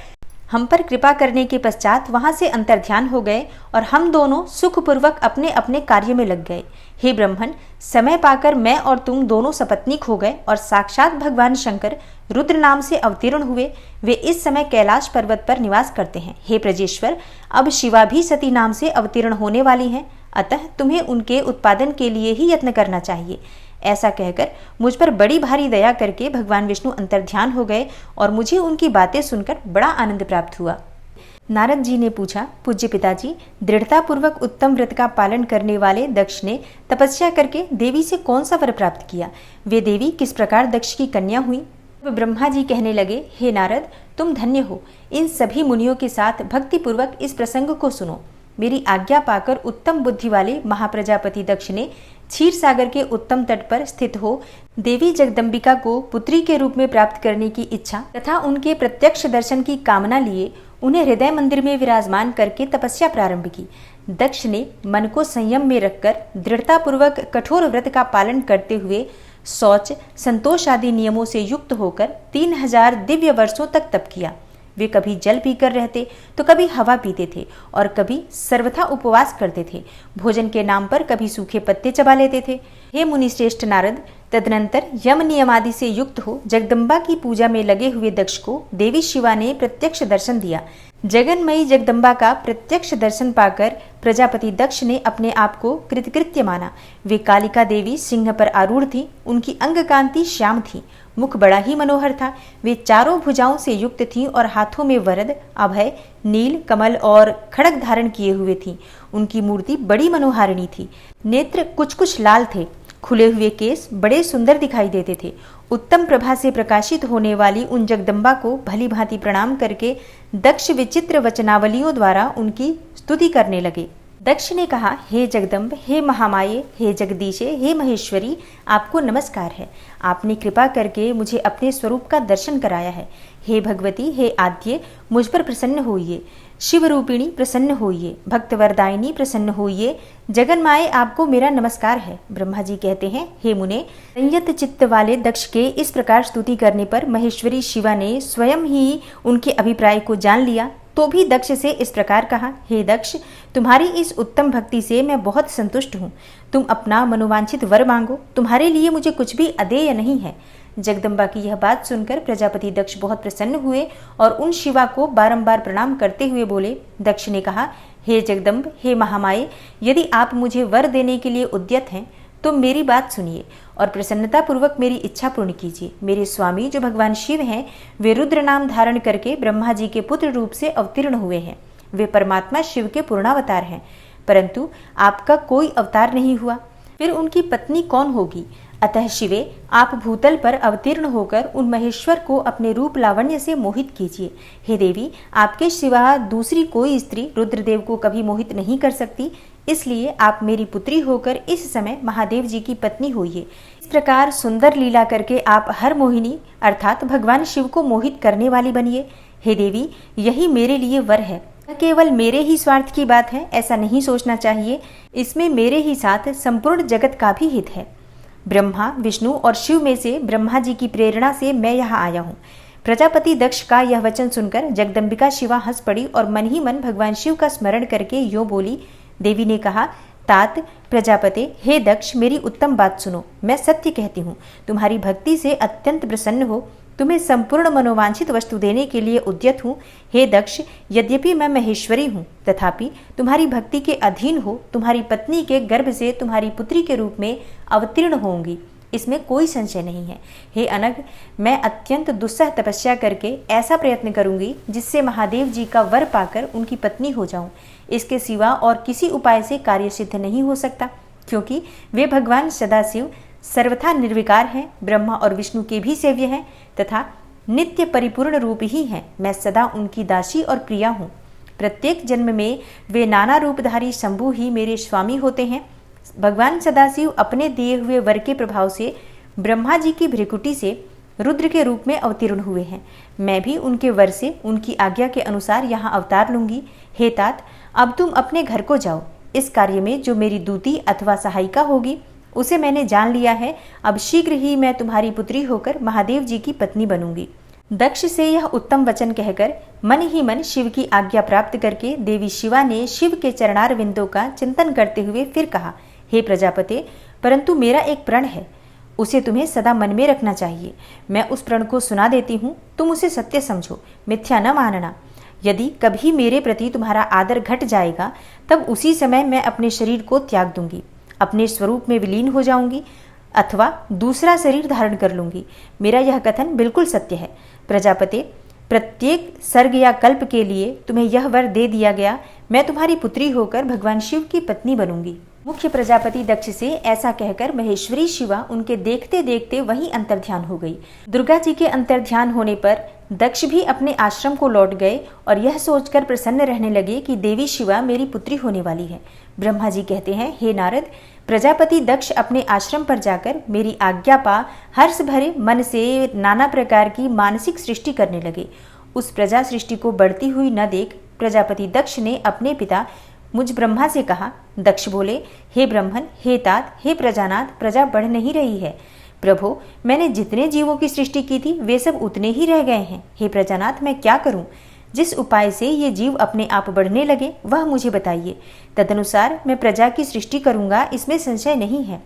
हम पर कृपा करने के पश्चात वहां से अंतर्ध्यान हो गए और हम दोनों सुखपूर्वक अपने अपने कार्य में लग गए। हे ब्रह्मन, समय पाकर मैं और तुम दोनों सपत्नीक हो गए और साक्षात भगवान शंकर रुद्र नाम से अवतीर्ण हुए। वे इस समय कैलाश पर्वत पर निवास करते हैं। हे प्रजेश्वर, अब शिवा भी सती नाम से अवतीर्ण होने वाली हैं, अतः तुम्हें उनके उत्पादन के लिए ही यत्न करना चाहिए। ऐसा कहकर मुझ पर बड़ी भारी दया करके भगवान विष्णु अंतर्ध्यान हो गए और मुझे उनकी बातें सुनकर बड़ा आनंद प्राप्त हुआ। नारद जी ने पूछा, पूज्य पिताजी, दृढ़तापूर्वक उत्तम व्रत का पालन करने वाले दक्ष ने तपस्या करके देवी से कौन सा वर प्राप्त किया? वे देवी किस प्रकार दक्ष की कन्या हुई? ब्रह्मा जी कहने लगे, हे नारद, तुम धन्य हो। इन सभी मुनियों के साथ भक्तिपूर्वक इस प्रसंग को सुनो। मेरी आज्ञा पाकर उत्तम बुद्धि वाले महाप्रजापति दक्ष ने क्षीर सागर के उत्तम तट पर स्थित हो देवी जगदम्बिका को पुत्री के रूप में प्राप्त करने की इच्छा तथा उनके प्रत्यक्ष दर्शन की कामना लिए उन्हें हृदय मंदिर में विराजमान करके तपस्या प्रारंभ की। दक्ष ने मन को संयम में रखकर दृढ़तापूर्वक कठोर व्रत का पालन करते हुए शौच, संतोष आदि नियमों से युक्त होकर 3000 दिव्य वर्षों तक तप किया। वे कभी जल पीकर रहते तो कभी हवा पीते थे और कभी सर्वथा उपवास करते थे। भोजन के नाम पर कभी सूखे पत्ते चबा लेते थे। हे मुनि श्रेष्ठ नारद, तदनंतर यम नियमादि से युक्त हो जगदम्बा की पूजा में लगे हुए दक्ष को देवी शिवा ने प्रत्यक्ष दर्शन दिया। जगन्मयी जगदम्बा का प्रत्यक्ष दर्शन पाकर प्रजापति दक्ष ने अपने आप को कृतकृत्य माना। वे कालिका देवी सिंह पर आरूढ़ थी। उनकी अंग कांति श्याम थी, मुख बड़ा ही मनोहर था। वे चारों भुजाओं से युक्त थीं और हाथों में वरद, अभय, नील, कमल और खड़ग धारण किए हुए थीं। उनकी मूर्ति बड़ी मनोहारिणी थी। नेत्र कुछ कुछ लाल थे। खुले हुए केस बड़े सुंदर दिखाई देते थे। उत्तम प्रभा से प्रकाशित होने वाली उन जगदम्बा को भली भांति प्रणाम करके दक्ष विचित्र वचनावलियों द्वारा उनकी स्तुति करने लगे। दक्ष ने कहा, हे जगदम्ब, हे महामाये, हे जगदीशे, हे महेश्वरी, आपको नमस्कार है। आपने कृपा करके मुझे अपने स्वरूप का दर्शन कराया है। हे भगवती, हे आद्य, मुझ पर प्रसन्न होइए। शिव रूपिणी प्रसन्न होइए। भक्तवरदायिनी प्रसन्न होइए। जगन्माये, आपको मेरा नमस्कार है। ब्रह्मा जी कहते हैं, हे मुने, संयत चित्त वाले दक्ष के इस प्रकार स्तुति करने पर महेश्वरी शिवा ने स्वयं ही उनके अभिप्राय को जान लिया तो भी दक्ष से इस प्रकार कहा, हे दक्ष, तुम्हारी इस उत्तम भक्ति से मैं बहुत संतुष्ट हूँ। तुम अपना मनोवांछित वर मांगो, तुम्हारे लिए मुझे कुछ भी अदेय नहीं है। जगदम्बा की यह बात सुनकर प्रजापति दक्ष बहुत प्रसन्न हुए और उन शिवा को बारंबार प्रणाम करते हुए बोले। दक्ष ने कहा, हे जगदम्ब, हे महामाये, यदि आप मुझे वर देने के लिए उद्यत हैं तो मेरी बात सुनिए और प्रसन्नता पूर्वक मेरी इच्छा पूर्ण कीजिए। मेरे स्वामी जो भगवान शिव हैं, वे रुद्र नाम धारण करके ब्रह्मा जी के पुत्र रूप से अवतीर्ण हुए हैं। वे परमात्मा शिव के पूर्णावतार हैं, परंतु आपका कोई अवतार नहीं हुआ। फिर उनकी पत्नी कौन होगी? अतः शिवे, आप भूतल पर अवतीर्ण होकर उन महेश्वर को अपने रूप लावण्य से मोहित कीजिए। हे देवी, आपके सिवा दूसरी कोई स्त्री रुद्रदेव को कभी मोहित नहीं कर सकती, इसलिए आप मेरी पुत्री होकर इस समय महादेव जी की पत्नी होइए। इस प्रकार सुंदर लीला करके आप हर मोहिनी अर्थात भगवान शिव को मोहित करने वाली बनिए। हे देवी, यही मेरे लिए वर है। केवल मेरे ही स्वार्थ की बात है ऐसा नहीं सोचना चाहिए, इसमें मेरे ही साथ संपूर्ण जगत का भी हित है। ब्रह्मा, विष्णु और शिव में से ब्रह्मा जी की प्रेरणा से मैं यहाँ आया हूँ। प्रजापति दक्ष का यह वचन सुनकर जगदम्बिका शिवा हंस पड़ी और मन ही मन भगवान शिव का स्मरण करके यूं बोली। देवी ने कहा, तात प्रजापते, हे दक्ष, मेरी उत्तम बात सुनो। मैं सत्य कहती हूँ, तुम्हारी भक्ति से अत्यंत प्रसन्न हो तुम्हें संपूर्ण मनोवांछित वस्तु देने के लिए उद्यत हूँ। हे दक्ष, यद्यपि मैं महेश्वरी हूँ, तथापि तुम्हारी भक्ति के अधीन हो तुम्हारी पत्नी के गर्भ से तुम्हारी पुत्री के रूप में अवतीर्ण होंगी, इसमें कोई संशय नहीं है। हे अनघ, मैं अत्यंत दुस्सह तपस्या करके ऐसा प्रयत्न करूंगी जिससे महादेव जी का वर पाकर उनकी पत्नी हो जाऊं। इसके सिवा और किसी उपाय से कार्य सिद्ध नहीं हो सकता, क्योंकि वे भगवान सदाशिव सर्वथा निर्विकार हैं, ब्रह्मा और विष्णु के भी सेव्य हैं तथा नित्य परिपूर्ण रूप ही हैं। मैं सदा उनकी दासी और प्रिया हूँ। प्रत्येक जन्म में वे नाना रूपधारी शंभु ही मेरे स्वामी होते हैं। भगवान सदाशिव अपने दिए हुए वर के प्रभाव से ब्रह्मा जी की भ्रिकुटी से रुद्र के रूप में अवतीर्ण हुए हैं। मैं भी उनके वर से उनकी आज्ञा के अनुसार यहाँ अवतार लूंगी। हे तात, अब तुम अपने घर को जाओ। इस कार्य में जो मेरी दूती अथवा सहायिका होगी उसे मैंने जान लिया है। अब शीघ्र ही मैं तुम्हारी पुत्री होकर महादेव जी की पत्नी बनूंगी। दक्ष से यह उत्तम वचन कहकर मन ही मन शिव की आज्ञा प्राप्त करके देवी शिवा ने शिव के चरणार विंदों का चिंतन करते हुए फिर कहा, हे प्रजापते, परंतु मेरा एक प्रण है, उसे तुम्हें सदा मन में रखना चाहिए। मैं उस प्रण को सुना देती हूँ, तुम उसे सत्य समझो, मिथ्या न मानना। यदि कभी मेरे प्रति तुम्हारा आदर घट जाएगा तब उसी समय मैं अपने शरीर को त्याग दूंगी, अपने स्वरूप में विलीन हो जाऊंगी अथवा दूसरा शरीर धारण कर लूंगी। मेरा यह कथन बिल्कुल सत्य है। प्रजापते, प्रत्येक सर्ग या कल्प के लिए तुम्हें यह वर दे दिया गया, मैं तुम्हारी पुत्री होकर भगवान शिव की पत्नी बनूंगी। मुख्य प्रजापति दक्ष से ऐसा कहकर महेश्वरी शिवा उनके देखते देखते वहीं अंतर्ध्यान हो गई। दुर्गा जी के अंतर्ध्यान होने पर दक्ष भी अपने आश्रम को लौट गए और यह सोचकर प्रसन्न रहने लगे कि देवी शिवा मेरी पुत्री होने वाली है। ब्रह्मा जी कहते हैं, हे नारद, प्रजापति दक्ष अपने आश्रम पर जाकर मेरी आज्ञा पा हर्ष भरे मन से नाना प्रकार की मानसिक सृष्टि करने लगे। उस प्रजा सृष्टि को बढ़ती हुई न देख प्रजापति दक्ष ने अपने पिता मुझ ब्रह्मा से कहा। दक्ष बोले, हे ब्रह्मन, हे तात, हे प्रजानाथ, प्रजा बढ़ नहीं रही है। प्रभु, मैंने जितने जीवों की सृष्टि की थी वे सब उतने ही रह गए हैं। हे प्रजानाथ, मैं क्या करूं? जिस उपाय से ये जीव अपने आप बढ़ने लगे वह मुझे बताइए, तदनुसार मैं प्रजा की सृष्टि करूंगा, इसमें संशय नहीं है।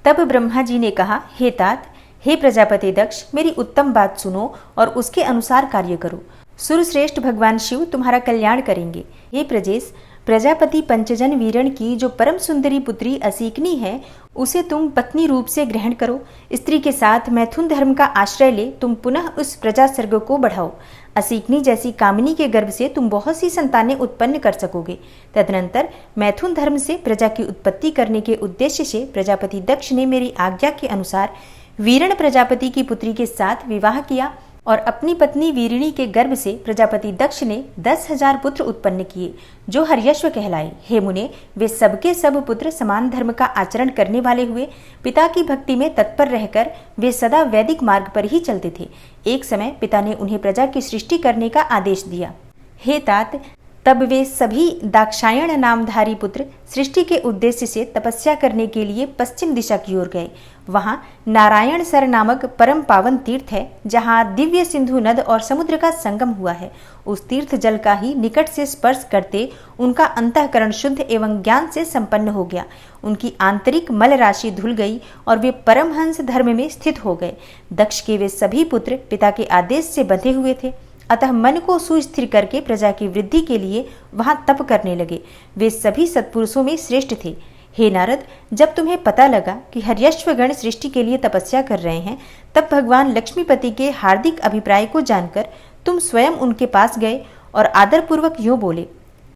तब ब्रह्मा जी ने कहा, हे तात, हे प्रजापति दक्ष, मेरी उत्तम बात सुनो और उसके अनुसार कार्य करो। सुरश्रेष्ठ भगवान शिव तुम्हारा कल्याण करेंगे। हे प्रजेश, प्रजापति पंचजन वीरण की जो परम सुंदरी पुत्री असीकनी है उसे तुम पत्नी रूप से ग्रहण करो। स्त्री के साथ मैथुन धर्म का आश्रय ले तुम पुनः उस प्रजा सर्ग को बढ़ाओ। असीकनी जैसी कामिनी के गर्भ से तुम बहुत सी संतानें उत्पन्न कर सकोगे। तदनंतर मैथुन धर्म से प्रजा की उत्पत्ति करने के उद्देश्य से प्रजापति दक्ष ने मेरी आज्ञा के अनुसार वीरण प्रजापति की पुत्री के साथ विवाह किया और अपनी पत्नी वीरिणी के गर्भ से प्रजापति दक्ष ने 10,000 पुत्र उत्पन्न किए जो हर्यश्व कहलाए। हे मुने, वे सबके सब पुत्र समान धर्म का आचरण करने वाले हुए। पिता की भक्ति में तत्पर रहकर वे सदा वैदिक मार्ग पर ही चलते थे। एक समय पिता ने उन्हें प्रजा की सृष्टि करने का आदेश दिया। हे तात, तब वे सभी दाक्षायण नामधारी पुत्र सृष्टि के उद्देश्य से तपस्या करने के लिए पश्चिम दिशा की ओर गए। वहां नारायण सर नामक परम पावन तीर्थ है, जहां दिव्य सिंधु नद और समुद्र का संगम हुआ है। उस तीर्थ जल का ही निकट से स्पर्श करते उनका अंतःकरण शुद्ध एवं ज्ञान से संपन्न हो गया। उनकी आंतरिक मल राशि धुल गई और वे परमहंस धर्म में स्थित हो गए। दक्ष के वे सभी पुत्र पिता के आदेश से बंधे हुए थे, अतः मन को सुस्थिर करके प्रजा की वृद्धि के लिए वहां तप करने लगे। वे सभी सत्पुरुषों में श्रेष्ठ थे। हे नारद, जब तुम्हें पता लगा कि हर्यश्वगण सृष्टि के लिए तपस्या कर रहे हैं, तब भगवान लक्ष्मीपति के हार्दिक अभिप्राय को जानकर तुम स्वयं उनके पास गए और आदरपूर्वक यूं बोले,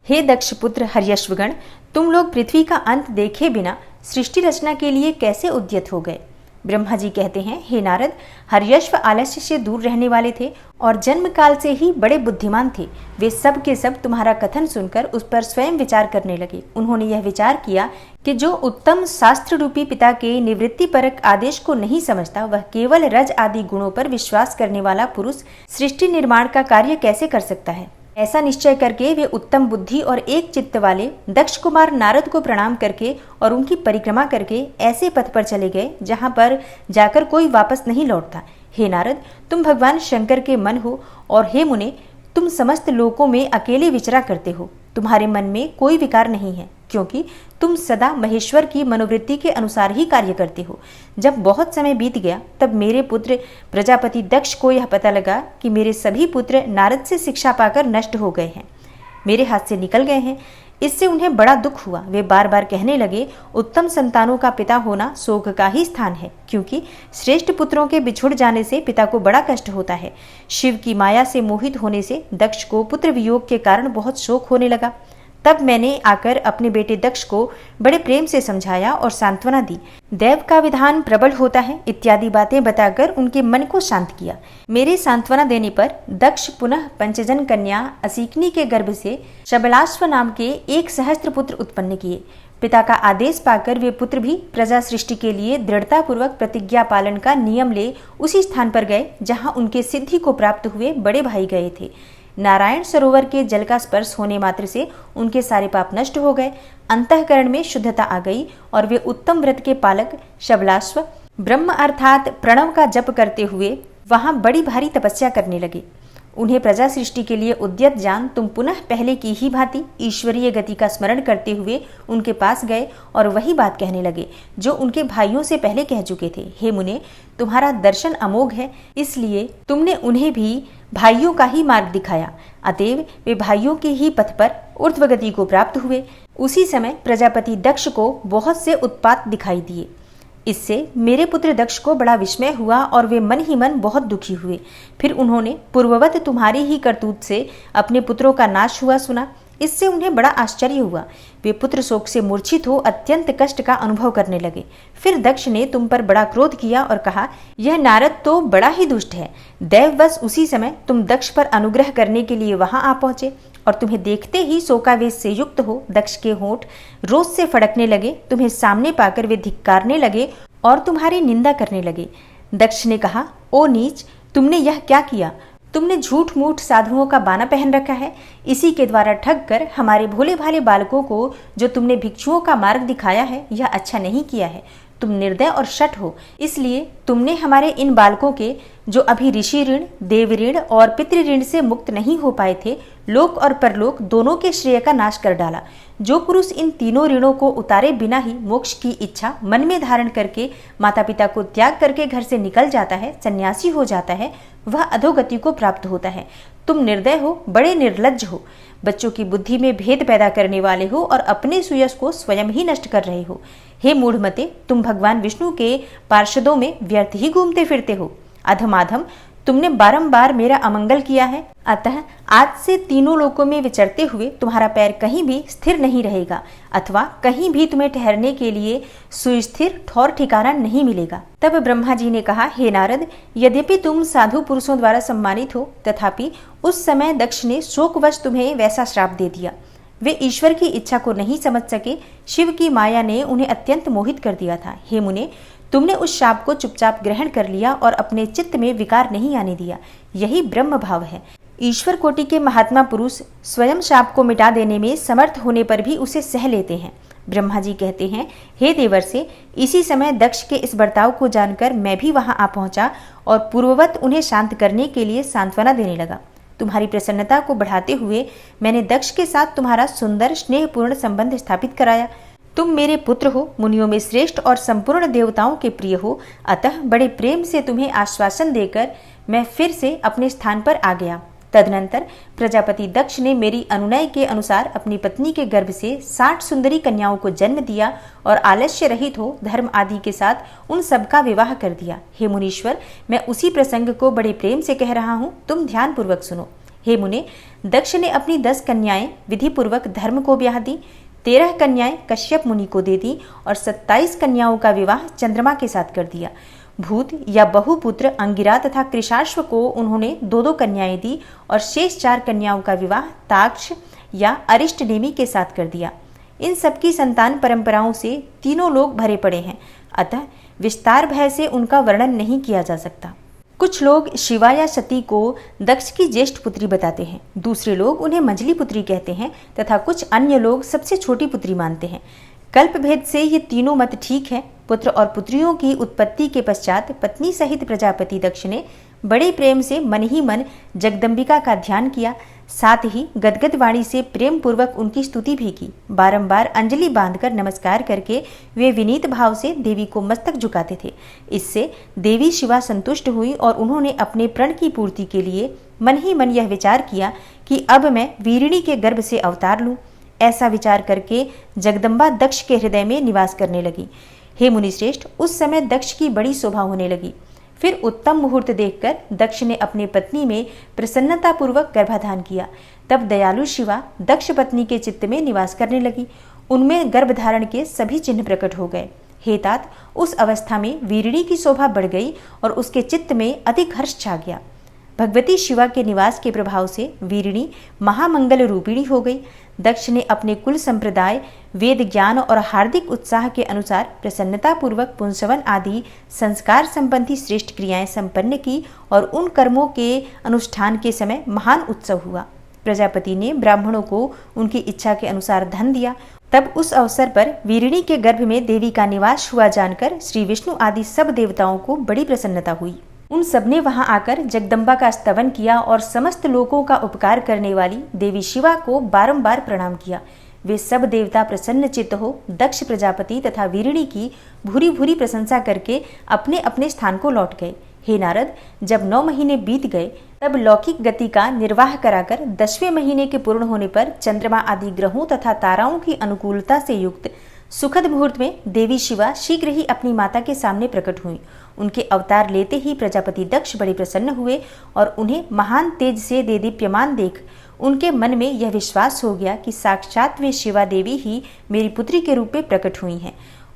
हे दक्ष पुत्र हर्यश्वगण, तुम लोग पृथ्वी का अंत देखे बिना सृष्टि रचना के लिए कैसे उद्यत हो गए? ब्रह्मा जी कहते हैं, हे नारद, हर्यश्व आलस्य से दूर रहने वाले थे और जन्म काल से ही बड़े बुद्धिमान थे। वे सब के सब तुम्हारा कथन सुनकर उस पर स्वयं विचार करने लगे। उन्होंने यह विचार किया कि जो उत्तम शास्त्र रूपी पिता के निवृत्ति परक आदेश को नहीं समझता, वह केवल रज आदि गुणों पर विश्वास करने वाला पुरुष सृष्टि निर्माण का कार्य कैसे कर सकता है। ऐसा निश्चय करके वे उत्तम बुद्धि और एक चित्त वाले दक्ष कुमार नारद को प्रणाम करके और उनकी परिक्रमा करके ऐसे पथ पर चले गए जहां पर जाकर कोई वापस नहीं लौटता। हे नारद, तुम भगवान शंकर के मन हो और हे मुने, तुम समस्त लोकों में अकेले विचरा करते हो। तुम्हारे मन में कोई विकार नहीं है, क्योंकि तुम सदा महेश्वर की मनोवृत्ति के अनुसार ही कार्य करते हो। जब बहुत समय बीत गया तब मेरे पुत्र प्रजापति दक्ष को यह पता लगा कि मेरे सभी पुत्र नारद से शिक्षा पाकर नष्ट हो गए हैं, मेरे हाथ से निकल गए हैं। इससे उन्हें बड़ा दुख हुआ। वे बार बार कहने लगे, उत्तम संतानों का पिता होना शोक का ही स्थान है, क्योंकि श्रेष्ठ पुत्रों के बिछुड़ जाने से पिता को बड़ा कष्ट होता है। शिव की माया से मोहित होने से दक्ष को पुत्र वियोग के कारण बहुत शोक होने लगा। तब मैंने आकर अपने बेटे दक्ष को बड़े प्रेम से समझाया और सांत्वना दी। देव का विधान प्रबल होता है इत्यादि बातें बताकर उनके मन को शांत किया। मेरे सांत्वना देने पर दक्ष पुनः पंचजन कन्या असीकनी के गर्भ से शबलाश्व नाम के 1 सहस्त्र पुत्र उत्पन्न किए। पिता का आदेश पाकर वे पुत्र भी प्रजा सृष्टि के लिए दृढ़तापूर्वक प्रतिज्ञा पालन का नियम ले उसी स्थान पर गए जहां उनके सिद्धि को प्राप्त हुए बड़े भाई गए थे। नारायण सरोवर के जल का स्पर्श होने मात्र से उनके सारे पाप नष्ट हो गए, अंतःकरण में शुद्धता आ गई और वे उत्तम व्रत के पालक शबलाश्व ब्रह्म अर्थात प्रणव का जप करते हुए वहां बड़ी भारी तपस्या करने लगे। उन्हें प्रजा सृष्टि के लिए उद्यत जान तुम पुनः पहले की ही भांति ईश्वरीय गति का स्मरण करते हुए उनके पास गए और वही बात कहने लगे जो उनके भाइयों से पहले कह चुके थे। हे मुने, तुम्हारा दर्शन अमोघ है, इसलिए तुमने उन्हें भी भाइयों का ही मार्ग दिखाया। अतएव वे भाइयों के ही पथ पर ऊर्ध्वगति को प्राप्त हुए। उसी समय प्रजापति दक्ष को बहुत से उत्पात दिखाई दिए। इससे मेरे पुत्र दक्ष को बड़ा विस्मय हुआ और वे मन ही मन बहुत दुखी हुए। फिर उन्होंने पूर्ववत तुम्हारी ही करतूत से अपने पुत्रों का नाश हुआ सुना। इससे उन्हें बड़ा आश्चर्य हुआ। वे पुत्र शोक से मूर्छित हो अत्यंत कष्ट का अनुभव करने लगे। फिर दक्ष ने तुम पर बड़ा क्रोध किया और कहा, यह नारद तो बड़ा ही दुष्ट है। दैववश उसी समय तुम दक्ष पर अनुग्रह करने के लिए वहां आ पहुंचे और तुम्हें देखते ही शोकावेश से युक्त हो दक्ष के होंठ रोष से फड़कने लगे। तुम्हें सामने पाकर वे धिक्कारने लगे और तुम्हारी निंदा करने लगे। दक्ष ने कहा, ओ नीच, तुमने यह क्या किया? तुमने झूठ मूठ साधुओं का बाना पहन रखा है। इसी के द्वारा ठग कर हमारे भोले भाले बालकों को जो तुमने भिक्षुओं का मार्ग दिखाया है, यह अच्छा नहीं किया है। तुम निर्दय और शठ हो, इसलिए तुमने हमारे इन बालकों के जो अभी ऋषि ऋण, देव ऋण और पितृ ऋण से मुक्त नहीं हो पाए थे, लोक और परलोक दोनों के श्रेय का नाश कर डाला। जो पुरुष इन तीनों ऋणों को उतारे बिना ही मोक्ष की इच्छा मन में धारण करके माता पिता को त्याग करके घर से निकल जाता है, सन्यासी हो जाता है, वह अधोगति को प्राप्त होता है। तुम निर्दय हो, बड़े निर्लज्ज हो, बच्चों की बुद्धि में भेद पैदा करने वाले हो और अपने सुयश को स्वयं ही नष्ट कर रहे हो। हे मूढ़मते, तुम भगवान विष्णु के पार्षदों में व्यर्थ ही घूमते फिरते हो। अधमाधम, तुमने बारंबार मेरा अमंगल किया है, अतः आज से तीनों लोकों में विचरते हुए तुम्हारा पैर कहीं भी स्थिर नहीं रहेगा अथवा कहीं भी तुम्हें ठहरने के लिए सुस्थिर ठौर ठिकाना नहीं मिलेगा। तब ब्रह्मा जी ने कहा, हे नारद, यद्यपि तुम साधु पुरुषों द्वारा सम्मानित हो, तथापि उस समय दक्ष ने शोकवश तुम्हें वैसा श्राप दे दिया। वे ईश्वर की इच्छा को नहीं समझ सके। शिव की माया ने उन्हें अत्यंत मोहित कर दिया था। हे मुने, तुमने उस शाप को चुपचाप ग्रहण कर लिया और अपने चित्त में विकार नहीं आने दिया। यही ब्रह्म भाव है। ईश्वर कोटि के महात्मा पुरुष स्वयं शाप को मिटा देने में समर्थ होने पर भी उसे सह लेते हैं। ब्रह्मा जी कहते हैं, हे देवर्षि, इसी समय दक्ष के इस बर्ताव को जानकर मैं भी वहां आ पहुंचा और पूर्ववत उन्हें शांत करने के लिए सांत्वना देने लगा। तुम्हारी प्रसन्नता को बढ़ाते हुए मैंने दक्ष के साथ तुम्हारा सुंदर स्नेहपूर्ण संबंध स्थापित कराया। तुम मेरे पुत्र हो, मुनियों में श्रेष्ठ और संपूर्ण देवताओं के प्रिय हो, अतः बड़े प्रेम से तुम्हें आश्वासन देकर मैं फिर से अपने स्थान पर आ गया। तदनंतर प्रजापति दक्ष ने मेरी अनुनय के अनुसार अपनी पत्नी के गर्भ से 60 सुंदरी कन्याओं को जन्म दिया और आलस्य रहित हो धर्म आदि के साथ उन सबका विवाह कर दिया। हे मुनीश्वर, मैं उसी प्रसंग को बड़े प्रेम से कह रहा हूँ, तुम ध्यान पूर्वक सुनो। हे मुने, दक्ष ने अपनी 10 कन्याएं विधि पूर्वक धर्म को ब्याह दी, 13 कन्याएं कश्यप मुनि को दे दी और 27 कन्याओं का विवाह चंद्रमा के साथ कर दिया। भूत या बहुपुत्र अंगिरा तथा कृशाश्व को उन्होंने 2-2 कन्याएं दी और शेष 4 कन्याओं का विवाह ताक्ष या अरिष्टनेमी के साथ कर दिया। इन सबकी संतान परंपराओं से तीनों लोग भरे पड़े हैं, अतः विस्तार भय से उनका वर्णन नहीं किया जा सकता। कुछ लोग शिवा या सती को दक्ष की ज्येष्ठ पुत्री बताते हैं, दूसरे लोग उन्हें मंझली पुत्री कहते हैं तथा कुछ अन्य लोग सबसे छोटी पुत्री मानते हैं। कल्प भेद से ये तीनों मत ठीक है। पुत्र और पुत्रियों की उत्पत्ति के पश्चात पत्नी सहित प्रजापति दक्ष ने बड़े प्रेम से मन ही मन जगदम्बिका का ध्यान किया, साथ ही गदगद वाणी से प्रेम पूर्वक उनकी स्तुति भी की। बारंबार अंजलि बांधकर नमस्कार करके वे विनीत भाव से देवी को मस्तक झुकाते थे। इससे देवी शिवा संतुष्ट हुई और उन्होंने अपने प्रण की पूर्ति के लिए मन ही मन यह विचार किया कि अब मैं वीरिणी के गर्भ से अवतार लूं। ऐसा विचार करके जगदम्बा दक्ष के हृदय में निवास करने लगी। हे मुनिश्रेष्ठ, उस समय दक्ष की बड़ी शोभा होने लगी। फिर उत्तम मुहूर्त देखकर दक्ष ने अपनी पत्नी में प्रसन्नतापूर्वक गर्भाधान किया। तब दयालु शिवा दक्ष पत्नी के चित्त में निवास करने लगी। उनमें गर्भधारण के सभी चिन्ह प्रकट हो गए। हे तात, उस अवस्था में वीरिणी की शोभा बढ़ गई और उसके चित्त में अधिक हर्ष छा गया। भगवती शिवा के निवास के प्रभाव से वीरिणी महामंगल रूपिणी हो गई। दक्ष ने अपने कुल संप्रदाय, वेद ज्ञान और हार्दिक उत्साह के अनुसार प्रसन्नतापूर्वक पुंसवन आदि संस्कार संबंधी श्रेष्ठ क्रियाएं संपन्न की और उन कर्मों के अनुष्ठान के समय महान उत्सव हुआ। प्रजापति ने ब्राह्मणों को उनकी इच्छा के अनुसार धन दिया। तब उस अवसर पर वीरिणी के गर्भ में देवी का निवास हुआ जानकर श्री विष्णु आदि सब देवताओं को बड़ी प्रसन्नता हुई। उन सबने वहां आकर जगदम्बा का स्तवन किया और समस्त लोगों का उपकार करने वाली देवी शिवा को बारंबार प्रणाम किया। वे सब देवता प्रसन्न चित्त हो दक्ष प्रजापति तथा वीरिणी की भूरी भूरी प्रशंसा करके अपने अपने स्थान को लौट गए। हे नारद, जब 9 महीने बीत गए तब लौकिक गति का निर्वाह कराकर 10वें महीने के पूर्ण होने पर चंद्रमा आदि ग्रहों तथा ताराओं की अनुकूलता से युक्त सुखद मुहूर्त में देवी शिवा शीघ्र ही अपनी माता के सामने प्रकट हुई। उनके अवतार लेते ही प्रजापति दक्ष बड़े प्रसन्न हुए और उन्हें महान तेज से देदीप्यमान देख उनके मन में यह विश्वास हो गया कि साक्षात वे शिवा देवी ही मेरी पुत्री के रूप में प्रकट हुई हैं।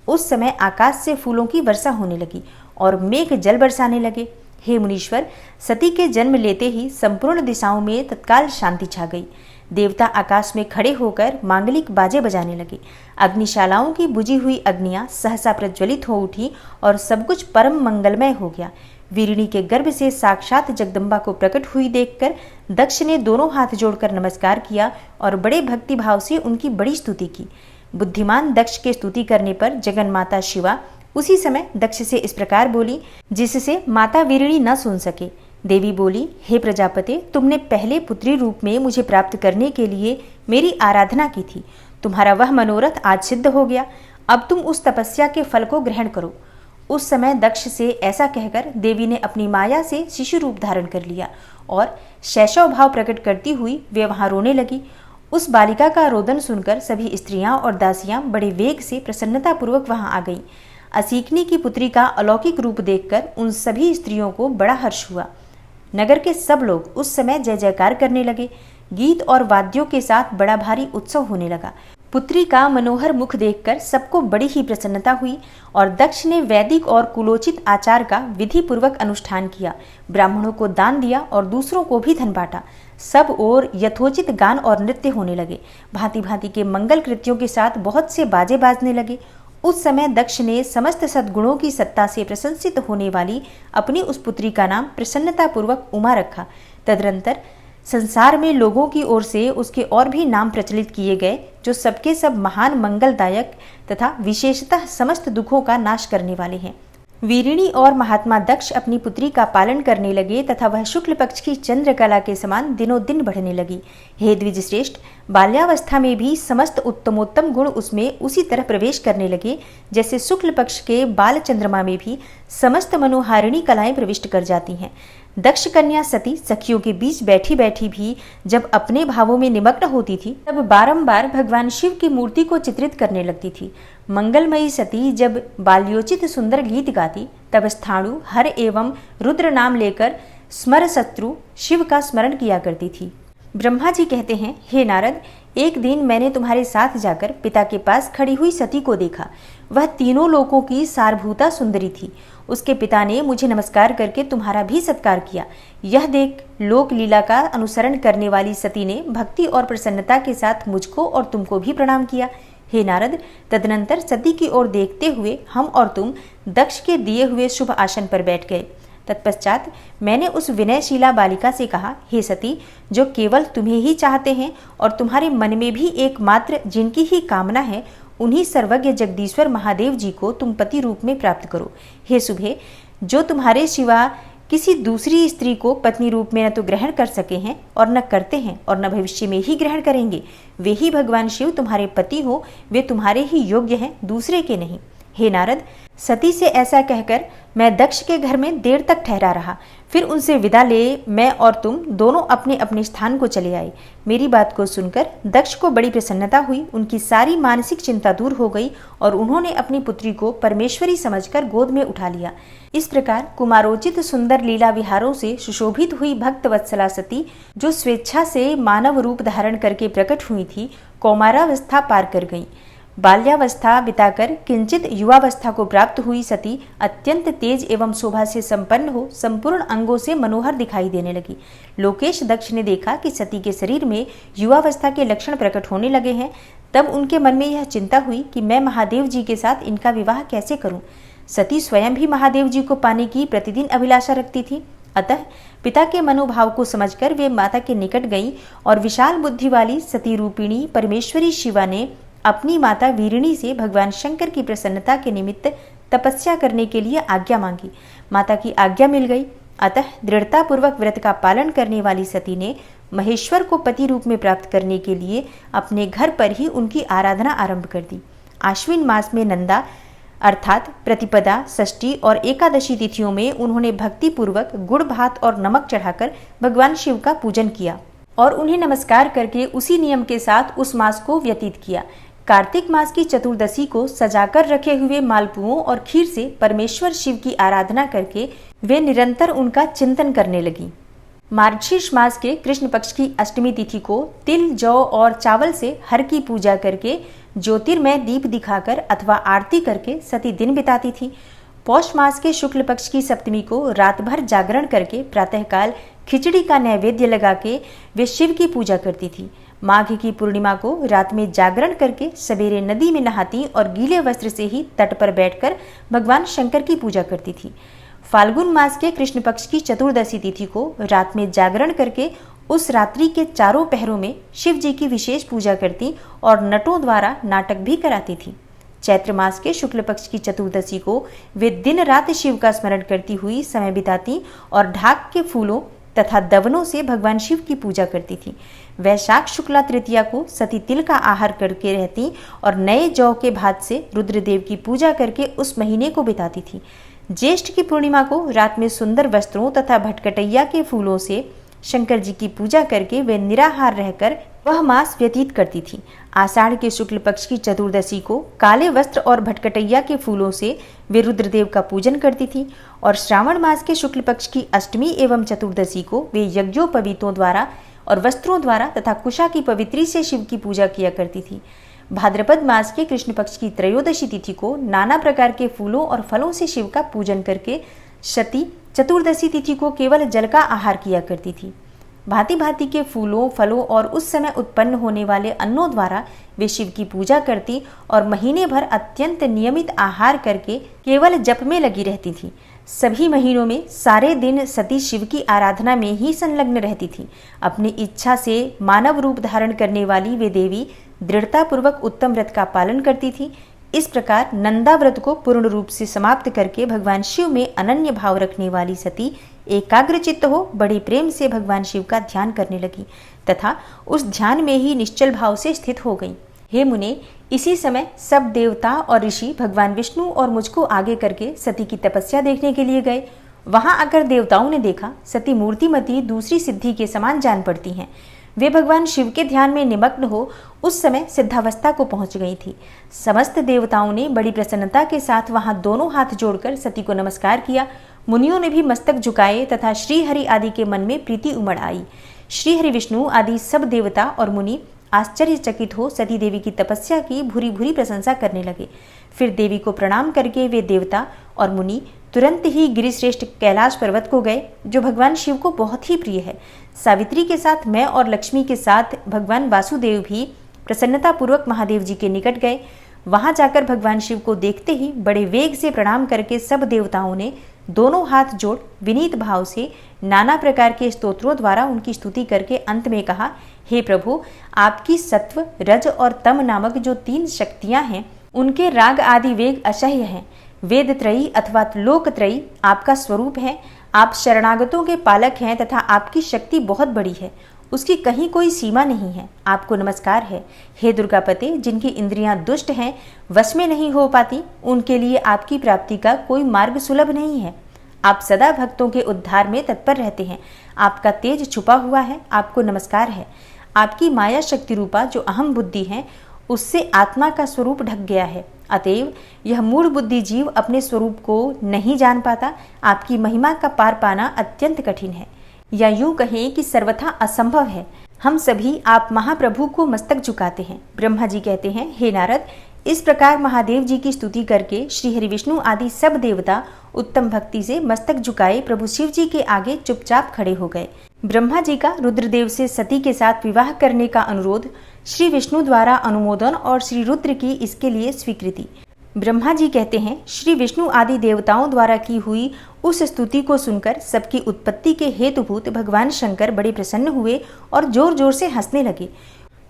उस समय आकाश से फूलों की वर्षा होने लगी और मेघ जल बरसाने लगे। हे मुनीश्वर, सती के जन्म लेते ही संपूर्ण दिशाओं में तत्काल शांति छा गई। देवता आकाश में खड़े होकर मांगलिक बाजे बजाने लगे। अग्निशालाओं की बुझी हुई अग्नियां सहसा प्रज्वलित हो उठी और सब कुछ परम मंगलमय हो गया। वीरिणी के गर्भ से साक्षात जगदम्बा को प्रकट हुई देखकर दक्ष ने दोनों हाथ जोड़कर नमस्कार किया और बड़े भक्ति भाव से उनकी बड़ी स्तुति की। बुद्धिमान दक्ष के स्तुति करने पर जगन माता शिवा उसी समय दक्ष से इस प्रकार बोली, जिससे माता वीरिणी न सुन सके। देवी बोली, हे प्रजापते, तुमने पहले पुत्री रूप में मुझे प्राप्त करने के लिए मेरी आराधना की थी। तुम्हारा वह मनोरथ आज सिद्ध हो गया। अब तुम उस तपस्या के फल को ग्रहण करो। उस समय दक्ष से ऐसा कहकर देवी ने अपनी माया से शिशु रूप धारण कर लिया और शैशव भाव प्रकट करती हुई वे वहां रोने लगी। उस बालिका का रोदन सुनकर सभी स्त्रियां और दासियां बड़े वेग से प्रसन्नतापूर्वक वहां आ गईं। असीकनी की पुत्री का अलौकिक रूप देखकर उन सभी स्त्रियों को बड़ा हर्ष हुआ। नगर के सब लोग उस समय जय जयकार करने लगे। गीत और वाद्यों के साथ बड़ा भारी उत्सव होने लगा। पुत्री का मनोहर मुख देखकर सबको बड़ी ही प्रसन्नता हुई और दक्ष ने वैदिक और कुलोचित आचार का विधि पूर्वक अनुष्ठान किया। ब्राह्मणों को दान दिया और दूसरों को भी धन बांटा। सब ओर यथोचित गान और नृत्य होने लगे। भांति भांति के मंगल कृत्यों के साथ बहुत से बाजे बाजने लगे। उस समय दक्ष ने समस्त सद्गुणों की सत्ता से प्रशंसित होने वाली अपनी उस पुत्री का नाम प्रसन्नतापूर्वक उमा रखा। तदनंतर संसार में लोगों की ओर से उसके और भी नाम प्रचलित किए गए, जो सबके सब महान मंगलदायक तथा विशेषतः समस्त दुखों का नाश करने वाले हैं। वीरिणी और महात्मा दक्ष अपनी पुत्री का पालन करने लगे तथा वह शुक्ल पक्ष की चंद्रकला के समान दिनों दिन बढ़ने लगी। हे द्विजश्रेष्ठ, बाल्यावस्था में भी समस्त उत्तमोत्तम गुण उसमें उसी तरह प्रवेश करने लगे जैसे शुक्ल पक्ष के बाल चंद्रमा में भी समस्त मनोहारिणी कलाएं प्रविष्ट कर जाती हैं। दक्ष कन्या सती सखियों के बीच बैठी बैठी भी जब अपने भावों में निमग्न होती थी तब बारंबार भगवान शिव की मूर्ति को चित्रित करने लगती थी। मंगलमयी सती जब बाल्योचित सुंदर गीत गाती तब स्थाणु हर एवं रुद्र नाम लेकर स्मर शत्रु शिव का स्मरण किया करती थी। ब्रह्मा जी कहते हैं, हे नारद, एक दिन मैंने तुम्हारे साथ जाकर पिता के पास खड़ी हुई सती को देखा। वह तीनों लोकों की सारभूता सुंदरी थी। उसके पिता ने मुझे नमस्कार करके तुम्हारा भी सत्कार किया। यह देख लोक लीला का अनुसरण करने वाली सती ने भक्ति और प्रसन्नता के साथ मुझको और तुमको भी प्रणाम किया। हे नारद, तदनंतर सती की ओर देखते हुए हम और तुम दक्ष के दिए हुए शुभ आसन पर बैठ गए। तत्पश्चात मैंने उस विनयशीला बालिका से कहा, हे सती, जो केवल तुम्हें ही चाहते हैं और तुम्हारे मन में भी एकमात्र जिनकी ही कामना है, उन्हीं सर्वज्ञ जगदीश्वर महादेव जी को तुम पति रूप में प्राप्त करो। हे शुभे, जो तुम्हारे सिवा किसी दूसरी स्त्री को पत्नी रूप में न तो ग्रहण कर सके हैं और न करते हैं और न भविष्य में ही ग्रहण करेंगे। वे ही भगवान शिव तुम्हारे पति हो, वे तुम्हारे ही योग्य हैं, दूसरे के नहीं। हे नारद, सती से ऐसा कहकर मैं दक्ष के घर में देर तक ठहरा रहा। फिर उनसे विदा ले मैं और तुम दोनों अपने अपने स्थान को चले आए। मेरी बात को सुनकर दक्ष को बड़ी प्रसन्नता हुई, उनकी सारी मानसिक चिंता दूर हो गई और उन्होंने अपनी पुत्री को परमेश्वरी समझकर गोद में उठा लिया। इस प्रकार कुमारोचित सुंदर लीला विहारों से सुशोभित हुई भक्त वत्सला सती, जो स्वेच्छा से मानव रूप धारण करके प्रकट हुई थी, कौमारावस्था पार कर गई। बाल्यावस्था बिताकर किंचित युवावस्था को प्राप्त हुई सती अत्यंत तेज एवं शोभा से संपन्न हो संपूर्ण अंगों से मनोहर दिखाई देने लगी। लोकेश दक्ष ने देखा कि सती के शरीर में युवावस्था के लक्षण प्रकट होने लगे हैं। तब उनके मन में यह चिंता हुई कि मैं महादेव जी के साथ इनका विवाह कैसे करूं। सती स्वयं भी महादेव जी को पाने की प्रतिदिन अभिलाषा रखती थी। अतः पिता के मनोभाव को समझकर वे माता के निकट गईं और विशाल बुद्धि वाली सती रूपिणी परमेश्वरी शिवा ने अपनी माता वीरिणी से भगवान शंकर की प्रसन्नता के निमित्त तपस्या करने के लिए आज्ञा मांगी। माता की आज्ञा मिल गई। अतः दृढ़ता पूर्वक व्रत का पालन करने वाली सती ने महेश्वर को पति रूप में प्राप्त करने के लिए अपने घर पर ही उनकी आराधना आरंभ कर दी। आश्विन मास में नंदा अर्थात प्रतिपदा, षष्ठी और एकादशी तिथियों में उन्होंने भक्ति पूर्वक गुड़ भात और नमक चढ़ाकर भगवान शिव का पूजन किया और उन्हें नमस्कार करके उसी नियम के साथ उस मास को व्यतीत किया। कार्तिक मास की चतुर्दशी को सजाकर रखे हुए मालपुओं और खीर से परमेश्वर शिव की आराधना करके वे निरंतर उनका चिंतन करने लगी। मार्गशीर्ष मास के कृष्ण पक्ष की अष्टमी तिथि को तिल, जौ और चावल से हर की पूजा करके ज्योतिर्मय दीप दिखाकर अथवा आरती करके सती दिन बिताती थी। पौष मास के शुक्ल पक्ष की सप्तमी को रात भर जागरण करके प्रातःकाल खिचड़ी का नैवेद्य लगा के वे शिव की पूजा करती थी। माघ की पूर्णिमा को रात में जागरण करके सवेरे नदी में नहाती और गीले वस्त्र से ही तट पर बैठकर भगवान शंकर की पूजा करती थी। फाल्गुन मास के कृष्ण पक्ष की चतुर्दशी तिथि को रात में जागरण करके उस रात्रि के चारों पहरों में शिव जी की विशेष पूजा करती और नटों द्वारा नाटक भी कराती थी। चैत्र मास के शुक्ल पक्ष की चतुर्दशी को वे दिन रात शिव का स्मरण करती हुई समय बिताती और ढाक के फूलों तथा दवनों से भगवान शिव की पूजा करती थी। वैशाख शुक्ला तृतीया को सती तिल का आहार करके रहती और नए जौ के भात से रुद्रदेव की पूजा करके उस महीने को बिताती थी। ज्येष्ठ की पूर्णिमा को रात में सुंदर वस्त्रों तथा भटकटैया के फूलों से शंकर जी की पूजा करके वे निराहार रहकर वह मास व्यतीत करती थी। आषाढ़ के शुक्ल पक्ष की चतुर्दशी को काले वस्त्र और भटकटैया के फूलों से वे रुद्रदेव का पूजन करती थी और श्रावण मास के शुक्ल पक्ष की अष्टमी एवं चतुर्दशी को वे यज्ञोपवीतों द्वारा और वस्त्रों द्वारा तथा कुशा की पवित्री से शिव की पूजा किया करती थी। भाद्रपद मास के कृष्ण पक्ष की त्रयोदशी तिथि को नाना प्रकार के फूलों और फलों से शिव का पूजन करके सती चतुर्दशी तिथि को केवल जल का आहार किया करती थी। भांति भांति के फूलों, फलों और उस समय उत्पन्न होने वाले अन्नों द्वारा वे शिव की पूजा करती और महीने भर अत्यंत नियमित आहार करके केवल जप में लगी रहती थी। सभी महीनों में सारे दिन सती शिव की आराधना में ही संलग्न रहती थी। अपनी इच्छा से मानव रूप धारण करने वाली वे देवी दृढ़ता पूर्वक उत्तम व्रत का पालन करती थी। इस प्रकार नंदा व्रत को पूर्ण रूप से समाप्त करके भगवान शिव में अनन्य भाव रखने वाली सती एकाग्रचित्त हो बड़े प्रेम से भगवान शिव का ध्यान करने लगी तथा उस ध्यान में ही निश्चल भाव से स्थित हो गई। हे मुने, इसी समय सब देवता और ऋषि भगवान विष्णु और मुझको आगे करके सती की तपस्या देखने के लिए गए। वहां आकर देवताओं ने देखा सती मूर्तिमती दूसरी सिद्धि के समान जान पड़ती हैं। वे भगवान शिव के ध्यान में निमग्न हो उस समय सिद्धावस्था को पहुंच गई थी। समस्त देवताओं ने बड़ी प्रसन्नता के साथ वहां दोनों हाथ जोड़कर सती को नमस्कार किया। मुनियों ने भी मस्तक झुकाए तथा श्रीहरि आदि के मन में प्रीति उमड़ आई। श्रीहरि, विष्णु आदि सब देवता और मुनि आश्चर्यचकित हो सती देवी की तपस्या की भूरी भूरी प्रशंसा करने लगे। फिर देवी को प्रणाम करके वे देवता और मुनि तुरंत ही गिरिश्रेष्ठ कैलाश पर्वत को गए, जो भगवान शिव को बहुत ही प्रिय है। सावित्री के साथ मैं और लक्ष्मी के साथ भगवान वासुदेव भी प्रसन्नता पूर्वक महादेव जी के निकट गए। वहां जाकर भगवान शिव को देखते ही बड़े वेग से प्रणाम करके सब देवताओं ने दोनों हाथ जोड़ विनीत भाव से नाना प्रकार के स्तोत्रों द्वारा उनकी स्तुति करके अंत में कहा, हे प्रभु, आपकी सत्व, रज और तम नामक जो 3 शक्तियां हैं, उनके राग आदि वेग असह्य हैं। वेद त्रयी अथवा लोक त्रयी आपका स्वरूप है। आप शरणागतों के पालक हैं तथा आपकी शक्ति बहुत बड़ी है, उसकी कहीं कोई सीमा नहीं है। आपको नमस्कार है। हे दुर्गापते, जिनकी इंद्रियां दुष्ट हैं, वश में नहीं हो पाती, उनके लिए आपकी प्राप्ति का कोई मार्ग सुलभ नहीं है। आप सदा भक्तों के उद्धार में तत्पर रहते हैं। आपका तेज छुपा हुआ है। आपको नमस्कार है। आपकी माया शक्ति रूपा जो अहम बुद्धि है, उससे आत्मा का स्वरूप ढक गया है। अतएव यह मूढ़ बुद्धि जीव अपने स्वरूप को नहीं जान पाता। आपकी महिमा का पार पाना अत्यंत कठिन है, या यूं कहें कि सर्वथा असंभव है। हम सभी आप महाप्रभु को मस्तक झुकाते हैं। ब्रह्मा जी कहते हैं, हे नारद, इस प्रकार महादेव जी की स्तुति करके श्री हरि विष्णु आदि सब देवता उत्तम भक्ति से मस्तक झुकाए प्रभु शिव जी के आगे चुपचाप खड़े हो गए। ब्रह्मा जी का रुद्रदेव से सती के साथ विवाह करने का अनुरोध, श्री विष्णु द्वारा अनुमोदन और श्री रुद्र की इसके लिए स्वीकृति। ब्रह्मा जी कहते हैं, श्री विष्णु आदि देवताओं द्वारा की हुई उस स्तुति को सुनकर सबकी उत्पत्ति के हेतुभूत भगवान शंकर बड़े प्रसन्न हुए और जोर जोर से हंसने लगे।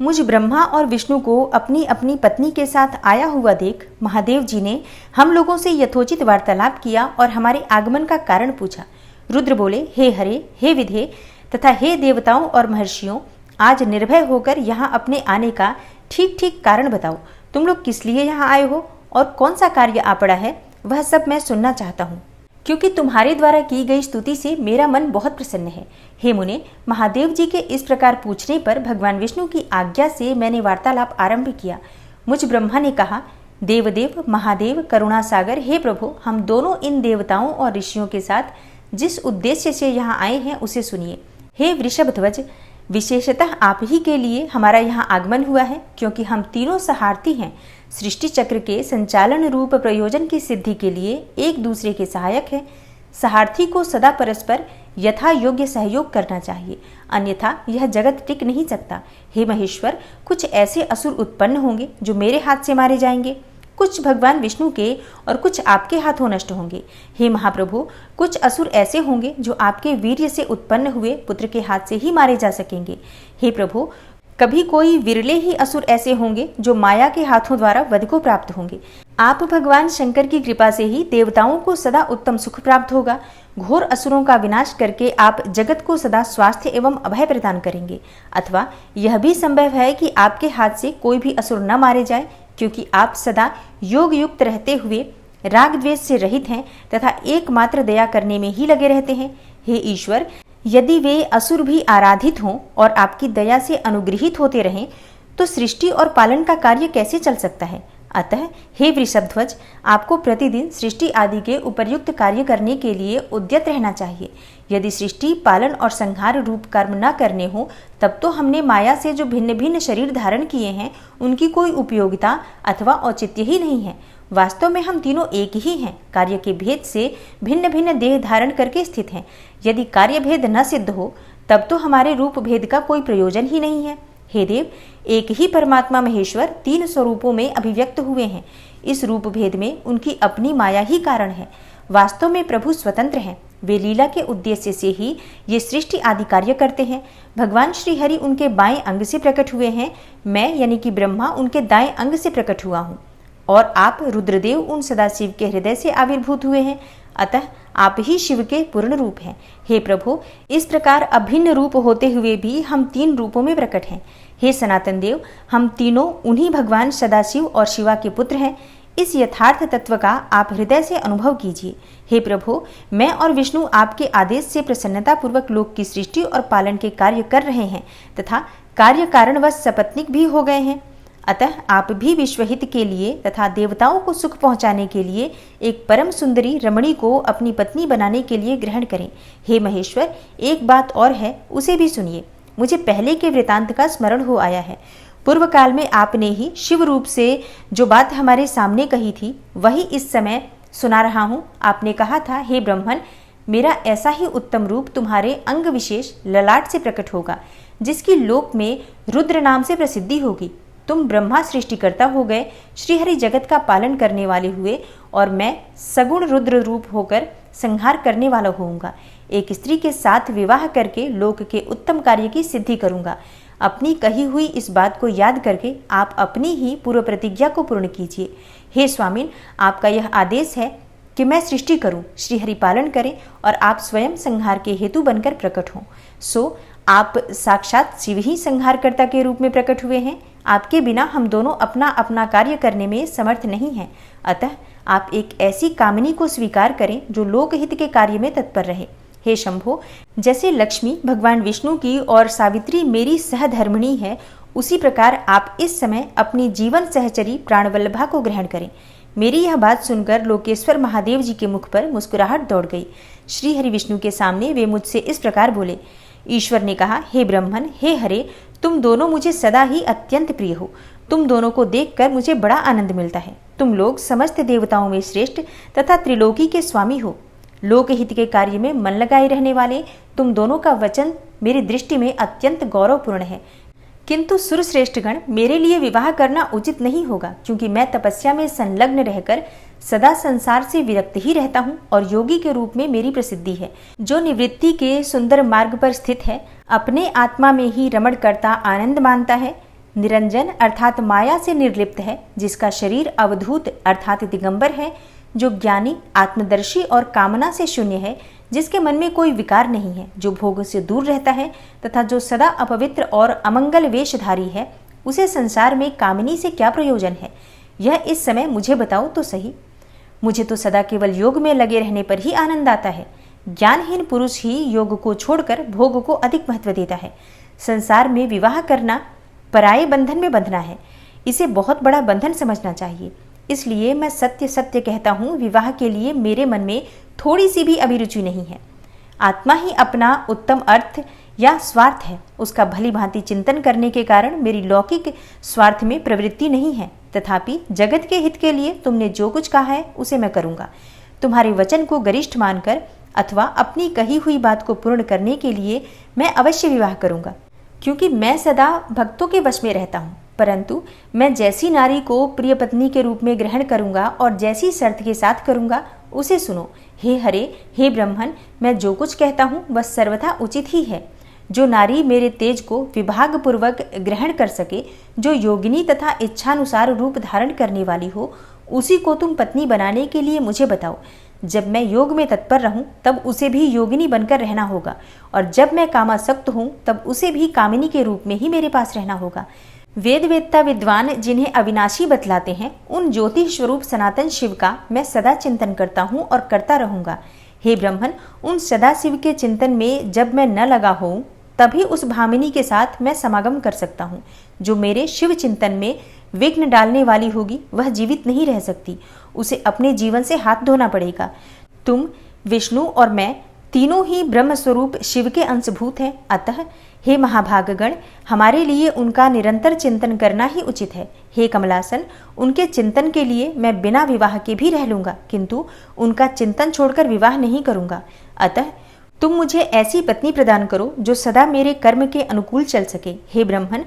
मुझ ब्रह्मा और विष्णु को अपनी अपनी पत्नी के साथ आया हुआ देख महादेव जी ने हम लोगों से यथोचित वार्तालाप किया और हमारे आगमन का कारण पूछा। रुद्र बोले, हे हरे, हे विधे तथा हे देवताओं और महर्षियों, आज निर्भय होकर यहाँ अपने आने का ठीक ठीक कारण बताओ। तुम लोग किस लिए यहाँ आए हो और कौन सा कार्य आ पड़ा है, वह सब मैं सुनना चाहता हूँ, क्योंकि तुम्हारे द्वारा की गई स्तुति से मेरा मन बहुत प्रसन्न है। हे मुने, महादेव जी के इस प्रकार पूछने पर भगवान विष्णु की आज्ञा से मैंने वार्तालाप आरंभ किया। मुझ ब्रह्मा ने कहा, देवदेव महादेव करुणा सागर, हे प्रभु, हम दोनों इन देवताओं और ऋषियों के साथ जिस उद्देश्य से यहाँ आए हैं उसे सुनिए। हे वृषभध्वज, विशेषतः आप ही के लिए हमारा यहाँ आगमन हुआ है, क्योंकि हम तीनों सहार्थी हैं। सृष्टि चक्र के संचालन रूप प्रयोजन की सिद्धि के लिए एक दूसरे के सहायक हैं। सहार्थी को सदा परस्पर यथा योग्य सहयोग करना चाहिए, अन्यथा यह जगत टिक नहीं सकता। हे महेश्वर, कुछ ऐसे असुर उत्पन्न होंगे जो मेरे हाथ से मारे जाएंगे, कुछ भगवान विष्णु के और कुछ आपके हाथों नष्ट होंगे। हे महाप्रभु, कुछ असुर ऐसे होंगे जो आपके वीर्य से उत्पन्न हुए पुत्र के हाथ से ही मारे जा सकेंगे। हे प्रभु, कभी कोई विरले ही असुर ऐसे होंगे जो माया के हाथों द्वारा वध को प्राप्त होंगे। आप भगवान शंकर की कृपा से ही देवताओं को सदा उत्तम सुख प्राप्त होगा। घोर असुरों का विनाश करके आप जगत को सदा स्वास्थ्य एवं अभय प्रदान करेंगे। अथवा यह भी संभव है कि आपके हाथ से कोई भी असुर न मारे जाए, क्योंकि आप सदा योग युक्त रहते हुए राग द्वेष से रहित हैं तथा एकमात्र दया करने में ही लगे रहते हैं। हे ईश्वर, यदि वे असुर भी आराधित हों और आपकी दया से अनुग्रहित होते रहें, तो सृष्टि और पालन का कार्य कैसे चल सकता है। अतः हे वृषभध्वज, आपको प्रतिदिन सृष्टि आदि के उपर्युक्त कार्य करने के लिए उद्यत रहना चाहिए। यदि सृष्टि पालन और संहार रूप कर्म न करने हो, तब तो हमने माया से जो भिन्न भिन्न शरीर धारण किए हैं, उनकी कोई उपयोगिता अथवा औचित्य ही नहीं है। वास्तव में हम तीनों एक ही हैं, कार्य के भेद से भिन्न भिन्न देह धारण करके स्थित हैं। यदि कार्य भेद न सिद्ध हो, तब तो हमारे रूप भेद का कोई प्रयोजन ही नहीं है। हे देव, एक ही परमात्मा महेश्वर तीन स्वरूपों में अभिव्यक्त हुए हैं। इस रूप भेद में उनकी अपनी माया ही कारण है। वास्तव में प्रभु स्वतंत्र हैं। वे लीला के उद्देश्य से ही ये सृष्टि आदि कार्य करते हैं। भगवान श्री हरि उनके बाएं अंग से प्रकट हुए हैं। मैं यानी कि ब्रह्मा उनके दाएं अंग से प्रकट हुआ हूँ, और आप रुद्रदेव उन सदाशिव के हृदय से आविर्भूत हुए हैं। अतः आप ही शिव के पूर्ण रूप हैं। हे प्रभु, इस प्रकार अभिन्न रूप होते हुए भी हम तीन रूपों में प्रकट हैं। हे सनातन देव, हम तीनों उन्हीं भगवान सदाशिव और शिवा के पुत्र हैं। इस यथार्थ तत्व का आप हृदय से अनुभव कीजिए। हे प्रभु, मैं और विष्णु आपके आदेश से प्रसन्नता पूर्वक लोक की सृष्टि और पालन के कार्य कर रहे हैं तथा कार्य कारणवश सपत्निक भी हो गए हैं। अतः आप भी विश्वहित के लिए तथा देवताओं को सुख पहुंचाने के लिए एक परम सुंदरी रमणी को अपनी पत्नी बनाने के लिए ग्रहण करें। हे महेश्वर, एक बात और है, उसे भी सुनिए। मुझे पहले के वृतांत का स्मरण हो आया है। पूर्व काल में आपने ही शिव रूप से जो बात हमारे सामने कही थी, वही इस समय सुना रहा हूँ। आपने कहा था, हे ब्रह्मन, मेरा ऐसा ही उत्तम रूप तुम्हारे अंग विशेष ललाट से प्रकट होगा, जिसकी लोक में रुद्र नाम से प्रसिद्धि होगी। तुम ब्रह्मा सृष्टिकर्ता हो गए, श्रीहरि जगत का पालन करने वाले हुए, और मैं सगुण रुद्र रूप होकर संहार करने वाला होऊंगा। एक स्त्री के साथ विवाह करके लोक के उत्तम कार्य की सिद्धि करूंगा। अपनी कही हुई इस बात को याद करके आप अपनी ही पूर्व प्रतिज्ञा को पूर्ण कीजिए। हे स्वामिन, आपका यह आदेश है कि मैं सृष्टि करूं, श्रीहरि पालन करें और आप स्वयं संहार के हेतु बनकर प्रकट हों। सो आप साक्षात शिव ही संहारकर्ता के रूप में प्रकट हुए हैं। आपके बिना हम दोनों अपना अपना कार्य करने में समर्थ नहीं हैं। अतः आप एक ऐसी कामिनी को स्वीकार करें जो लोकहित के कार्य में तत्पर रहे। हे शंभो, जैसे लक्ष्मी भगवान विष्णु की और सावित्री मेरी सहधर्मिणी है, उसी प्रकार आप इस समय अपनी जीवन सहचरी प्राणवल्लभा को ग्रहण करें। मेरी यह बात सुनकर लोकेश्वर महादेव जी के मुख पर मुस्कुराहट दौड़ गई। श्री हरि विष्णु के सामने वे मुझसे इस प्रकार बोले। ईश्वर ने कहा, हे ब्रह्मन, हे हरे, तुम दोनों मुझे सदा ही अत्यंत प्रिय हो। तुम दोनों को देखकर मुझे बड़ा आनंद मिलता है। तुम लोग समस्त देवताओं में श्रेष्ठ तथा त्रिलोकी के स्वामी हो। लोकहित के कार्य में मन लगाए रहने वाले तुम दोनों का वचन मेरी दृष्टि में अत्यंत गौरवपूर्ण है। किंतु सुरश्रेष्ठगण, मेरे लिए विवाह करना उचित नहीं होगा, क्योंकि मैं तपस्या में संलग्न रहकर सदा संसार से विरक्त ही रहता हूँ और योगी के रूप में मेरी प्रसिद्धि है। जो निवृत्ति के सुंदर मार्ग पर स्थित है, अपने आत्मा में ही रमण करता आनंद मानता है, निरंजन अर्थात माया से निर्लिप्त है, जिसका शरीर अवधूत अर्थात दिगंबर है, जो ज्ञानी, आत्मदर्शी और कामना से शून्य है, जिसके मन में कोई विकार नहीं है, जो भोग से दूर रहता है तथा जो सदा अपवित्र और अमंगल वेशधारी है, उसे संसार में कामिनी से क्या प्रयोजन है, यह इस समय मुझे बताओ तो सही। मुझे तो सदा केवल योग में लगे रहने पर ही आनंद आता है। ज्ञानहीन पुरुष ही योग को छोड़कर भोग को अधिक महत्व देता है। संसार में विवाह करना पराये बंधन में बंधना है। इसे बहुत बड़ा बंधन समझना चाहिए। इसलिए मैं सत्य सत्य कहता हूँ, विवाह के लिए मेरे मन में थोड़ी सी भी अभिरुचि नहीं है। आत्मा ही अपना उत्तम अर्थ या स्वार्थ है। उसका भली भांति चिंतन करने के कारण मेरी लौकिक स्वार्थ में प्रवृत्ति नहीं है। तथापि जगत के हित के लिए तुमने जो कुछ कहा है उसे मैं करूँगा। तुम्हारे वचन को गरिष्ठ मानकर अथवा अपनी कही हुई बात को पूर्ण करने के लिए मैं अवश्य विवाह करूँगा, क्योंकि मैं सदा भक्तों के वश में रहता हूँ। परंतु मैं जैसी नारी को प्रिय पत्नी के रूप में ग्रहण करूँगा और जैसी शर्त के साथ करूँगा, उसे सुनो। हे हरे, हे ब्रह्मन, मैं जो कुछ कहता हूँ वह सर्वथा उचित ही है। जो नारी मेरे तेज को विभाग पूर्वक ग्रहण कर सके, जो योगिनी तथा इच्छानुसार रूप धारण करने वाली हो, उसी को तुम पत्नी बनाने के लिए मुझे बताओ। जब मैं योग में तत्पर रहूं तब उसे भी योगिनी बनकर रहना होगा, और जब मैं कामासक्त हूं तब उसे भी कामिनी के रूप में ही मेरे पास रहना होगा। वेद वेत्ता विद्वान जिन्हें अविनाशी बतलाते हैं, उन ज्योति स्वरूप सनातन शिव का मैं सदा चिंतन करता हूँ और करता रहूँगा। हे ब्रह्मन, उन सदा शिव के चिंतन में जब मैं न लगा हूँ, तभी उस भामिनी के साथ मैं समागम कर सकता हूँ। जो मेरे शिव चिंतन में विघ्न डालने वाली होगी, वह जीवित नहीं रह सकती। उसे अपने जीवन से हाथ धोना पड़ेगा। तुम, विष्णु और मैं तीनों ही ब्रह्म स्वरूप शिव के अंशभूत हैं। अतः हे महाभागगण, हमारे लिए उनका निरंतर चिंतन करना ही उचित है। हे कमलासन, उनके चिंतन के लिए मैं बिना विवाह के भी रह लूँगा, किंतु उनका चिंतन छोड़कर विवाह नहीं करूँगा। अतः तुम मुझे ऐसी पत्नी प्रदान करो जो सदा मेरे कर्म के अनुकूल चल सके। हे ब्रह्मन,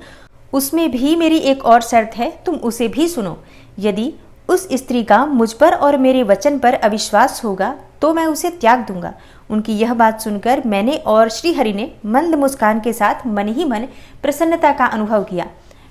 उसमें भी मेरी एक और शर्त है, तुम उसे भी सुनो। यदि उस स्त्री का मुझ पर और मेरे वचन पर अविश्वास होगा तो मैं उसे त्याग दूंगा। उनकी यह बात सुनकर मैंने और श्रीहरि ने मंद मुस्कान के साथ मन ही मन प्रसन्नता का अनुभव किया।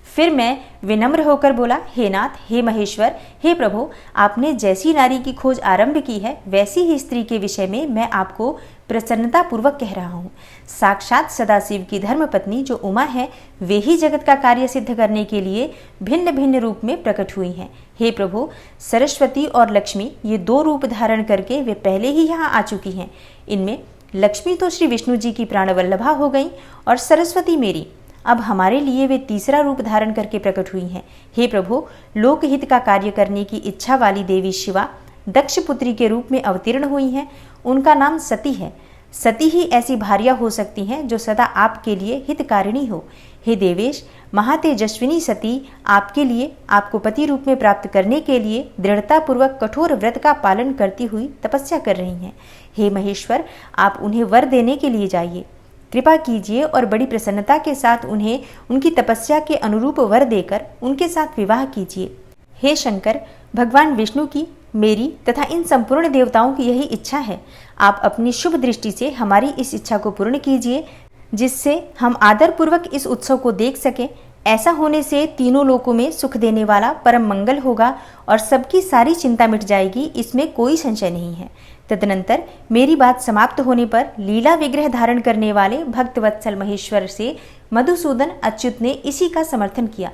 फिर मैं विनम्र होकर बोला, हे नाथ, हे महेश्वर, हे प्रभु, आपने जैसी नारी की खोज आरंभ की है, वैसी ही स्त्री के विषय में मैं आपको प्रसन्नता पूर्वक कह रहा हूँ। साक्षात सदाशिव की धर्मपत्नी जो उमा है, वे ही जगत का कार्य सिद्ध करने के लिए भिन्न भिन्न रूप में प्रकट हुई हैं। हे प्रभु, सरस्वती और लक्ष्मी, ये दो रूप धारण करके वे पहले ही यहाँ आ चुकी हैं। इनमें लक्ष्मी तो श्री विष्णु जी की प्राणवल्लभा हो गई और सरस्वती मेरी। अब हमारे लिए वे तीसरा रूप धारण करके प्रकट हुई हैं। हे प्रभु, लोकहित का कार्य करने की इच्छा वाली देवी शिवा दक्ष पुत्री के रूप में अवतीर्ण हुई हैं। उनका नाम सती है। सती ही ऐसी भार्या हो सकती हैं जो सदा आपके लिए हितकारिणी हो। हे देवेश, महातेजस्विनी सती आपके लिए, आपको पति रूप में प्राप्त करने के लिए दृढ़तापूर्वक कठोर व्रत का पालन करती हुई तपस्या कर रही हैं। हे महेश्वर, आप उन्हें वर देने के लिए जाइए, कृपा कीजिए और बड़ी प्रसन्नता के साथ उन्हें उनकी तपस्या के अनुरूप वर देकर उनके साथ विवाह कीजिए। हे शंकर, भगवान विष्णु की, मेरी तथा इन संपूर्ण देवताओं की यही इच्छा है। आप अपनी शुभ दृष्टि से हमारी इस इच्छा को पूर्ण कीजिए, जिससे हम आदरपूर्वक इस उत्सव को देख सकें। ऐसा होने से तीनों लोकों में सुख देने वाला परम मंगल होगा और सबकी सारी चिंता मिट जाएगी, इसमें कोई संशय नहीं है। तदनंतर मेरी बात समाप्त होने पर लीला विग्रह धारण करने वाले भक्तवत्सल महेश्वर से मधुसूदन अच्युत ने इसी का समर्थन किया।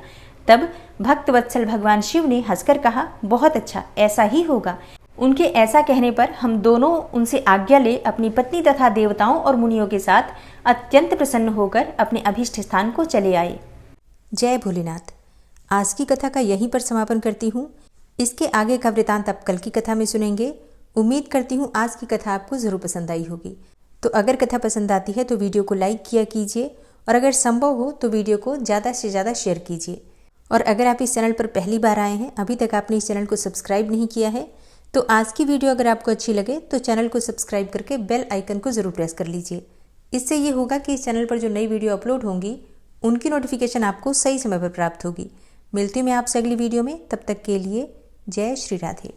तब भक्तवत्सल भगवान शिव ने हंसकर कहा, बहुत अच्छा, ऐसा ही होगा। उनके ऐसा कहने पर हम दोनों उनसे आज्ञा ले अपनी पत्नी तथा देवताओं और मुनियों के साथ अत्यंत प्रसन्न होकर अपने अभीष्ट स्थान को चले आए। जय भोलेनाथ। आज की कथा का यहीं पर समापन करती हूँ। इसके आगे का वृतांत आप कल की कथा में सुनेंगे। उम्मीद करती हूँ आज की कथा आपको ज़रूर पसंद आई होगी। तो अगर कथा पसंद आती है तो वीडियो को लाइक किया कीजिए और अगर संभव हो तो वीडियो को ज़्यादा से ज़्यादा शेयर कीजिए। और अगर आप इस चैनल पर पहली बार आए हैं, अभी तक आपने इस चैनल को सब्सक्राइब नहीं किया है, तो आज की वीडियो अगर आपको अच्छी लगे तो चैनल को सब्सक्राइब करके बेल आइकन को ज़रूर प्रेस कर लीजिए। इससे ये होगा कि इस चैनल पर जो नई वीडियो अपलोड होंगी उनकी नोटिफिकेशन आपको सही समय पर प्राप्त होगी। मिलती हूँ मैं आपसे अगली वीडियो में, तब तक के लिए जय श्री राधे।